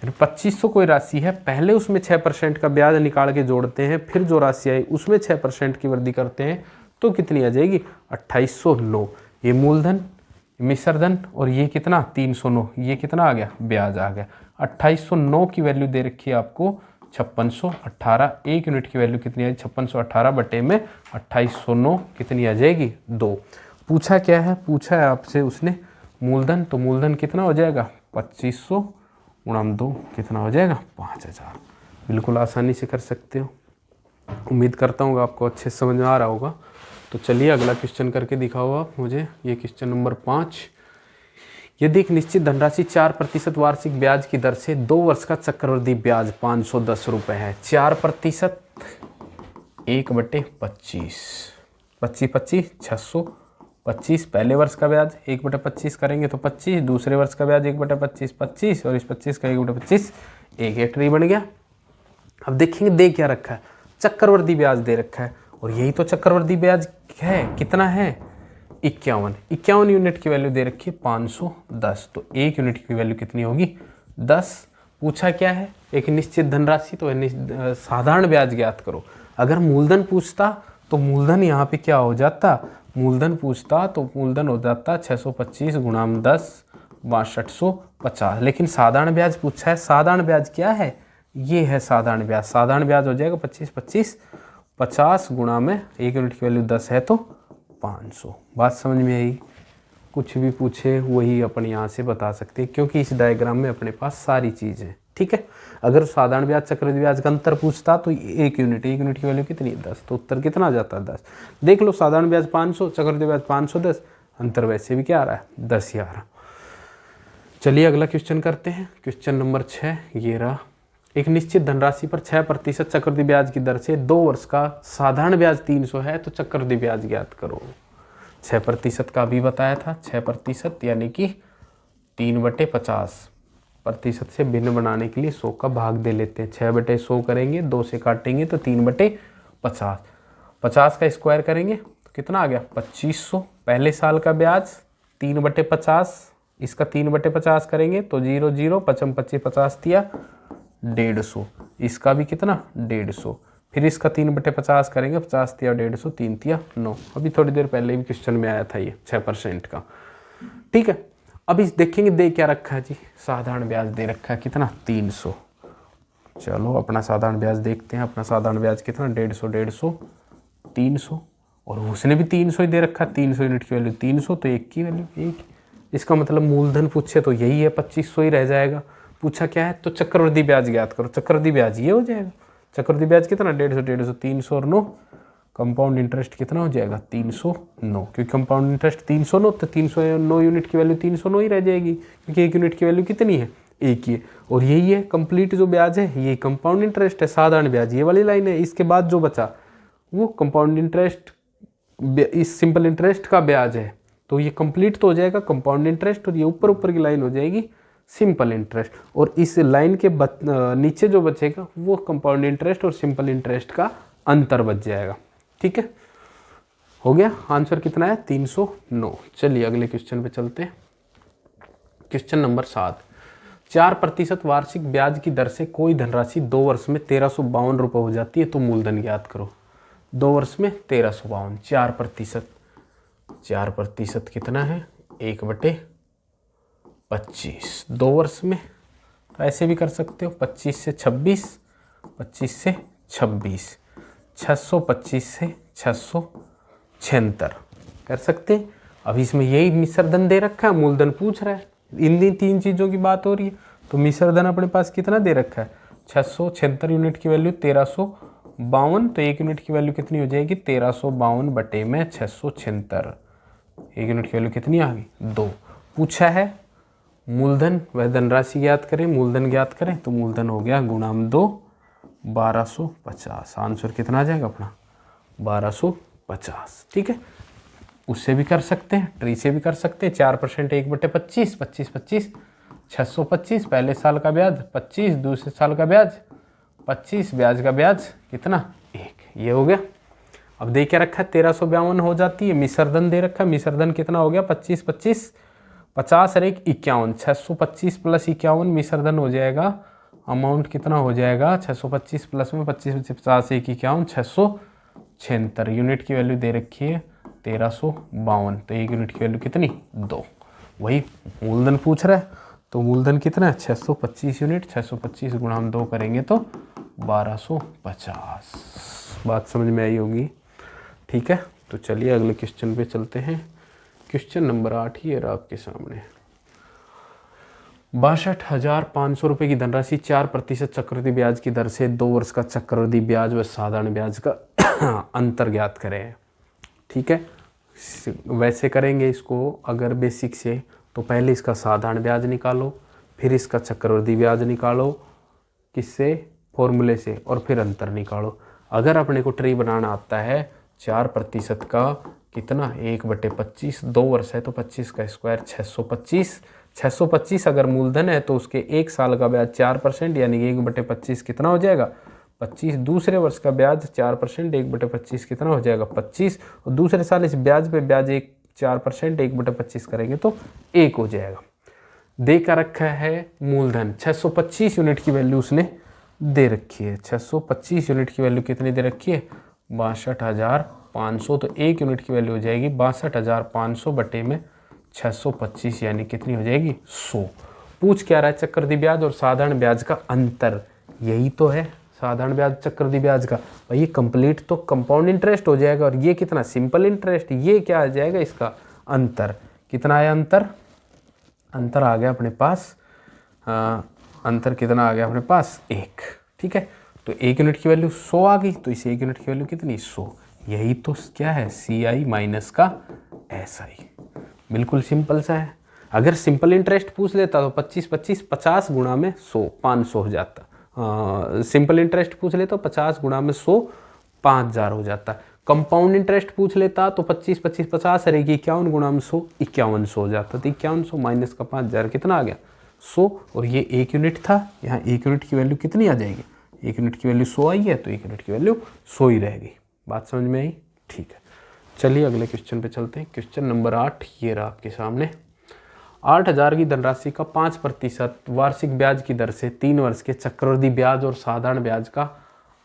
2500 कोई राशि है, पहले उसमें 6% का ब्याज निकाल के जोड़ते हैं, फिर जो राशि आई उसमें 6% की वृद्धि करते हैं, तो कितनी आ जाएगी? 2809। ये मूलधन, मिश्रधन, और ये कितना? 309। ये कितना आ गया? ब्याज आ गया। 2809 की वैल्यू दे रखी है आपको 5618। 1 यूनिट की वैल्यू कितनी आई? 5618 बटे में 2809 कितनी आ जाएगी? 2। पूछा क्या है? पूछा है आपसे उसने मूलधन, तो मूलधन कितना हो जाएगा? 2500 गुणा 2 कितना हो जाएगा? 5000। बिल्कुल आसानी से कर सकते हो। उम्मीद करता हूँ आपको अच्छे से समझ में आ रहा होगा। तो चलिए अगला क्वेश्चन करके दिखाओ आप मुझे। ये क्वेश्चन नंबर 5। यदि एक निश्चित धनराशि 4% वार्षिक ब्याज की दर से 2 वर्ष का चक्रवृद्धि ब्याज 510 रुपये है। 4% 1/25, 25 625। पहले वर्ष का ब्याज 1/25 करेंगे तो 25, दूसरे वर्ष का ब्याज 1/25 25, और इस 25 का 1/25 एक ट्री बन गया। अब देखेंगे दे क्या रखा है? चक्रवृद्धि ब्याज दे रखा है, और यही तो चक्रवृद्धि ब्याज है। कितना है? 51 यूनिट की वैल्यू दे रखी है 510, तो 1 यूनिट की वैल्यू कितनी होगी? 10। पूछा क्या है? एक निश्चित धनराशि, तो साधारण ब्याज ज्ञात करो। अगर मूलधन पूछता तो मूलधन यहाँ पे क्या हो जाता? मूलधन पूछता तो मूलधन हो जाता 625 गुणा 10, 6250। लेकिन साधारण ब्याज पूछा है। साधारण ब्याज क्या है? ये है साधारण ब्याज। साधारण ब्याज हो जाएगा 25 25, 50 गुणा में 1 यूनिट की वैल्यू 10 है तो 500। बात समझ में आई? कुछ भी पूछे वही अपन यहाँ से बता सकते हैं, क्योंकि इस डायग्राम में अपने पास सारी चीज़ें। ठीक है, अगर साधारण ब्याज चक्रवृद्धि ब्याज का अंतर पूछता तो 1 यूनिट की वैल्यू कितनी? 10, तो उत्तर कितना आ जाता है? 10। देख लो, साधारण ब्याज 500, चक्रवृद्धि ब्याज 510, अंतर वैसे भी क्या आ रहा है? 10 ही आ रहा। चलिए अगला क्वेश्चन करते हैं। क्वेश्चन नंबर 6 ये रहा। एक निश्चित धनराशि पर 6% चक्रवृद्धि ब्याज की दर से 2 वर्ष का साधारण ब्याज 300 है, तो चक्रवृद्धि ब्याज ज्ञात करो। 6% का भी बताया था। 6% यानी कि 3/50 प्रतिशत से भिन्न बनाने के लिए 100 का भाग दे लेते हैं। 6/100 करेंगे, 2 से काटेंगे तो 3/50। 50 का स्क्वायर करेंगे तो कितना आ गया? 2500। पहले साल का ब्याज 3/50, इसका 3/50 करेंगे तो 0 0, 55 25 50 दिया 150। इसका भी कितना? 150। फिर इसका 3/50 करेंगे, 50 दिया 150, 3 दिया 9। अभी थोड़ी देर पहले भी क्वेश्चन में आया था ये 6% का। ठीक है, अब इस देखेंगे दे क्या रखा है जी? साधारण ब्याज दे रखा है कितना? 300। चलो अपना साधारण ब्याज देखते हैं। अपना साधारण ब्याज कितना? 150 150 300, और उसने भी 300 ही दे रखा है। 300 यूनिट की वैल्यू 300, तो 1 की वैल्यू 1। इसका मतलब मूलधन पूछे तो यही है, 2500 ही रह जाएगा। पूछा क्या है? तो चक्रवृद्धि ब्याज ज्ञात करो। चक्रवृद्धि ब्याज ये हो जाएगा। चक्रवृद्धि ब्याज कितना? 150 150, 300 और 9। कंपाउंड इंटरेस्ट कितना हो जाएगा? 309, क्योंकि कंपाउंड इंटरेस्ट 309, तो 309 यूनिट की वैल्यू 309 ही रह जाएगी, क्योंकि 1 यूनिट की वैल्यू कितनी है? 1 ही है। और यही है कंप्लीट जो ब्याज है, ये कंपाउंड इंटरेस्ट है। साधारण ब्याज ये वाली लाइन है, इसके बाद जो बचा वो कंपाउंड इंटरेस्ट, इस सिंपल इंटरेस्ट का ब्याज है। तो ये कंप्लीट तो हो जाएगा कंपाउंड इंटरेस्ट, और ये ऊपर की लाइन हो जाएगी सिंपल इंटरेस्ट, और इस लाइन के नीचे जो बचेगा वो कंपाउंड इंटरेस्ट और सिंपल इंटरेस्ट का अंतर बच जाएगा। ठीक है, हो गया। आंसर कितना है? 309। चलिए अगले क्वेश्चन पे चलते हैं। Question number 7। 4% वार्षिक ब्याज की दर से कोई धनराशि 2 वर्ष में 1352 रुपये हो जाती है, तो मूलधन ज्ञात करो। 2 वर्ष में 1352, 4%, 4% कितना है 1/25। 2 वर्ष में तो ऐसे भी कर सकते हो, 25 से 26, 25 से 26, 625 से 676 कर सकते हैं। अब इसमें यही मिश्रधन दे रखा है, मूलधन पूछ रहा है, इन 3 चीज़ों की बात हो रही है, तो मिश्रधन अपने पास कितना दे रखा है 676 यूनिट की वैल्यू 1352, तो 1 यूनिट की वैल्यू कितनी हो जाएगी 1352 बटे में 676, 1 यूनिट की वैल्यू कितनी आ गई 2। पूछा है मूलधन वह धनराशि ज्ञात करें, मूलधन ज्ञात करें, तो मूलधन हो गया गुणाम 2 1250। आंसर कितना आ जाएगा अपना 1250। ठीक है, उससे भी कर सकते हैं, ट्री से भी कर सकते हैं। 4% 1/25, 25 25 625, पहले साल का ब्याज 25, दूसरे साल का ब्याज 25, ब्याज का ब्याज कितना 1, ये हो गया। अब दे क्या रखा है 1352 हो जाती है, मिश्रधन दे रखा है, मिश्रधन कितना हो गया 25 25, 50 और 1 51, 625 प्लस 51 मिश्रधन हो जाएगा, अमाउंट कितना हो जाएगा 625 प्लस में 25 50 1 51 676, यूनिट की वैल्यू दे रखी है 1352, तो 1 यूनिट की वैल्यू कितनी 2। वही मूलधन पूछ रहा है, तो मूलधन कितना है 625 यूनिट, 625 गुणा हम 2 करेंगे तो 1250। बात समझ में आई होगी। ठीक है, तो चलिए अगले क्वेश्चन पे चलते हैं। क्वेश्चन नंबर 8 ये रहा आपके सामने। 62,500 रुपये की धनराशि 4% चक्रवृद्धि ब्याज की दर से 2 वर्ष का चक्रवृद्धि ब्याज व साधारण ब्याज का अंतर ज्ञात करें। ठीक है, वैसे करेंगे इसको अगर बेसिक से, तो पहले इसका साधारण ब्याज निकालो, फिर इसका चक्रवृद्धि ब्याज निकालो, किससे फॉर्मूले से, और फिर अंतर निकालो। अगर अपने को ट्री बनाना आता है 4% का कितना 1/25, 2 वर्ष है तो 25 का स्क्वायर 625, 625 अगर मूलधन है तो उसके 1 साल का ब्याज 4% यानी 1/25 कितना हो जाएगा 25, दूसरे वर्ष का ब्याज 4% 1/25 कितना हो जाएगा 25, और दूसरे साल इस ब्याज पे ब्याज 4% 1/25 करेंगे तो 1 हो जाएगा। दे का रखा है मूलधन 625 यूनिट की वैल्यू उसने दे रखी है, 625 यूनिट की वैल्यू कितनी दे रखी है 62,500, तो 1 यूनिट की वैल्यू हो जाएगी 62,500 बटे में 625 यानी कितनी हो जाएगी 100। पूछ क्या रहा है चक्रवृद्धि ब्याज और साधारण ब्याज का अंतर, यही तो है साधारण ब्याज चक्रवृद्धि ब्याज का। भाई ये कंप्लीट तो कंपाउंड इंटरेस्ट हो जाएगा, और ये कितना सिंपल इंटरेस्ट, ये क्या आ जाएगा इसका अंतर। कितना आया अंतर, अंतर आ गया अपने पास अंतर कितना आ गया अपने पास 1। ठीक है, तो 1 यूनिट की वैल्यू 100 आ गई, तो इस 1 यूनिट की वैल्यू कितनी 100, यही तो क्या है CI माइनस का SI। बिल्कुल सिंपल सा है। अगर सिंपल इंटरेस्ट पूछ लेता तो 25 25 50 गुणा में 100 500 हो जाता। सिंपल इंटरेस्ट पूछ लेता तो 50 गुणा में 100 5000 हो जाता। कंपाउंड इंटरेस्ट पूछ लेता तो 25 25 50 रहेगी 51 गुणा में 100 5100 हो जाता। तो 5100 माइनस का 5000 कितना आ गया 100, और ये 1 यूनिट था, यहाँ 1 यूनिट की वैल्यू कितनी आ जाएगी 1 यूनिट की वैल्यू 100 आई है, तो 1 यूनिट की वैल्यू 100 ही रहेगी। बात समझ में आई। ठीक है, चलिए अगले क्वेश्चन पे चलते हैं। क्वेश्चन नंबर 8 ये रहा आपके सामने। 8,000 की धनराशि का 5% वार्षिक ब्याज की दर से 3 वर्ष के चक्रवृद्धि ब्याज और साधारण ब्याज का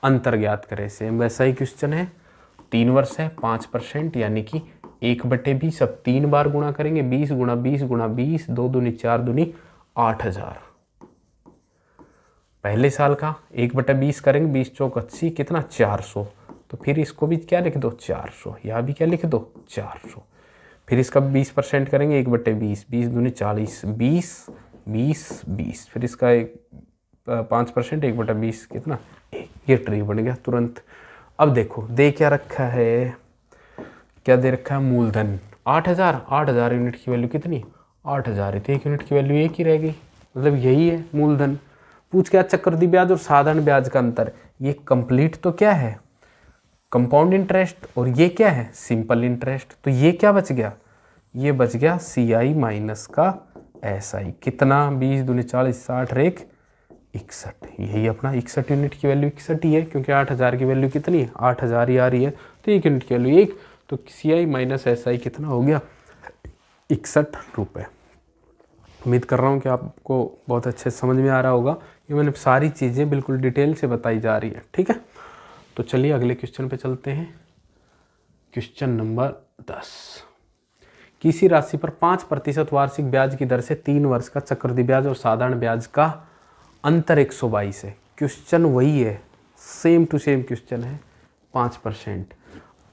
अंतर ज्ञात करें। सेम वैसा ही क्वेश्चन है, 3 वर्ष है 5% यानी कि 1/20, अब 3 बार गुणा करेंगे 20 गुणा 20 गुणा 20, 2 दूनी 4 दूनी 8,000। पहले साल का 1/20 करेंगे 20 चौक 80 कितना 400, तो फिर इसको भी क्या लिख दो 400, यहाँ भी क्या लिख दो 400। फिर इसका 20% करेंगे 1/20, 20 दूनी 40, 20 20 20, फिर इसका 5% 1/20 कितना 1, ये ट्री बन गया तुरंत। अब देखो दे क्या रखा है, क्या दे रखा है मूलधन 8,000, 8,000 यूनिट की वैल्यू कितनी 8,000 है, तो 1 यूनिट की वैल्यू 1 ही रहेगी, मतलब यही है मूलधन। पूछ क्या चक्रवृद्धि ब्याज और साधारण ब्याज का अंतर, ये कंप्लीट तो क्या है कंपाउंड इंटरेस्ट, और ये क्या है सिंपल इंटरेस्ट, तो ये क्या बच गया, ये बच गया CI माइनस का SI कितना 20 दूनी 40 60 रेख 61, यही अपना 61 यूनिट की वैल्यू 61 ही है, क्योंकि 8,000 की वैल्यू कितनी है 8,000 ही आ रही है, तो 1 यूनिट की वैल्यू 1, तो CI माइनस SI कितना हो गया 61 रुपये। उम्मीद कर रहा हूँ कि आपको बहुत अच्छे से समझ में आ रहा होगा कि मैंने सारी चीज़ें बिल्कुल डिटेल से बताई जा रही है। ठीक है, तो चलिए अगले क्वेश्चन पे चलते हैं। Question number 10। किसी राशि पर 5% वार्षिक ब्याज की दर से 3 वर्ष का चक्रवृद्धि ब्याज और साधारण ब्याज का अंतर 122 है। क्वेश्चन वही है, सेम टू सेम क्वेश्चन है। 5%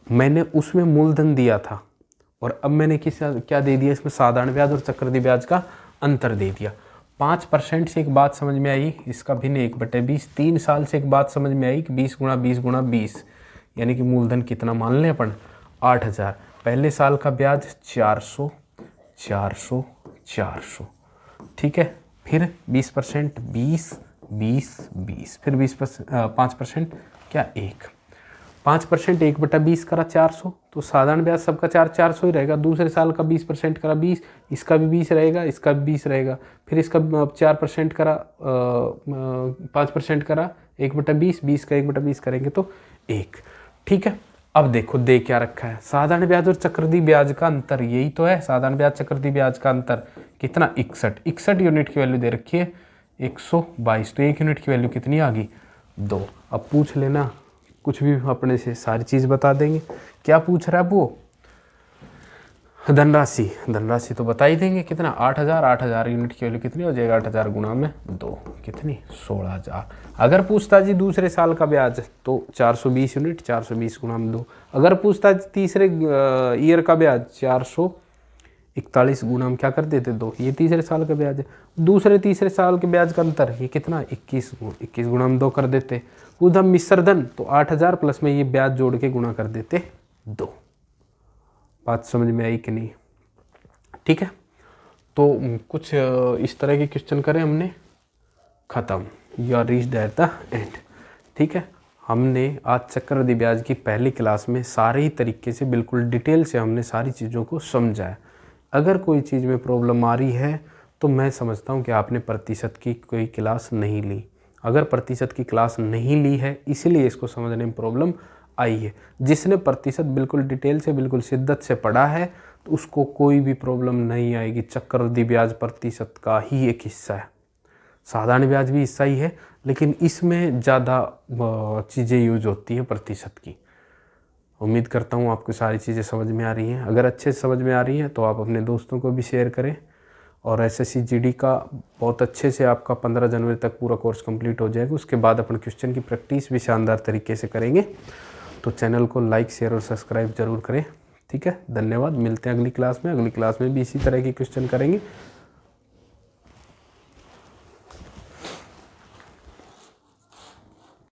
मैंने उसमें मूलधन दिया था और अब मैंने क्या दे दिया, इसमें साधारण ब्याज और चक्रवृद्धि ब्याज का अंतर दे दिया। 5% से एक बात समझ में आई, इसका भिन्न 1/20। 3 साल से एक बात समझ में आई कि 20 गुणा 20 गुणा 20, यानी कि मूलधन कितना मान लें अपन, 8000। पहले साल का ब्याज 400 400 400। ठीक है, फिर 20%, 20 20 20, फिर 5% क्या 1। 5% 1/20 करा 400, तो साधारण ब्याज सबका 400 ही रहेगा। दूसरे साल का 20% करा 20, इसका भी 20 रहेगा, इसका भी 20 रहेगा। फिर इसका 4% करा 5% करा 1/20, 20 का 1/20 करेंगे तो 1। ठीक है, अब देखो दे क्या रखा है, साधारण ब्याज और चक्रवृद्धि ब्याज का अंतर, यही तो है साधारण ब्याज चक्रवृद्धि ब्याज का अंतर कितना, 61 यूनिट की वैल्यू दे रखी है 122, तो 1 यूनिट की वैल्यू कितनी आ गई, 2। अब पूछ लेना कुछ भी अपने से सारी चीज़ बता देंगे। क्या पूछ रहा है वो, धनराशि तो बता ही देंगे कितना, 8000 यूनिट की वैल्यू कितनी हो जाएगा, 8000 गुणा में 2 कितनी, 16000। अगर पूछता जी दूसरे साल का ब्याज तो 420 यूनिट, 420 गुणा में 2। अगर पूछता जी तीसरे ईयर का ब्याज 441 गुणा में क्या कर देते 2, ये तीसरे साल का ब्याज है। दूसरे तीसरे साल के ब्याज का अंतर ये कितना, 21 गुणा में 2 कर देते। उधम मिश्रधन तो 8000 प्लस में ये ब्याज जोड़ के गुणा कर देते 2। बात समझ में आई कि नहीं। ठीक है, तो कुछ इस तरह के क्वेश्चन करें हमने, ख़त्म, you are reached at the end. ठीक है, हमने आज चक्रवृद्धि ब्याज की पहली क्लास में सारे ही तरीके से बिल्कुल डिटेल से हमने सारी चीज़ों को समझा है। अगर कोई चीज़ में प्रॉब्लम आ रही है तो मैं समझता हूँ कि आपने प्रतिशत की कोई क्लास नहीं ली। अगर प्रतिशत की क्लास नहीं ली है इसीलिए इसको समझने में प्रॉब्लम आई है। जिसने प्रतिशत बिल्कुल डिटेल से बिल्कुल शिद्दत से पढ़ा है तो उसको कोई भी प्रॉब्लम नहीं आएगी। चक्रवृद्धि ब्याज प्रतिशत का ही एक हिस्सा है, साधारण ब्याज भी हिस्सा ही है, लेकिन इसमें ज़्यादा चीज़ें यूज होती हैं प्रतिशत की। उम्मीद करता हूँ आपको सारी चीज़ें समझ में आ रही हैं। अगर अच्छे से समझ में आ रही हैं तो आप अपने दोस्तों को भी शेयर करें। और SSC GD का बहुत अच्छे से आपका 15 जनवरी तक पूरा कोर्स कंप्लीट हो जाएगा। उसके बाद अपन क्वेश्चन की प्रैक्टिस भी शानदार तरीके से करेंगे। तो चैनल को लाइक शेयर और सब्सक्राइब जरूर करें। ठीक है, धन्यवाद। मिलते हैं अगली क्लास में। अगली क्लास में भी इसी तरह के क्वेश्चन करेंगे।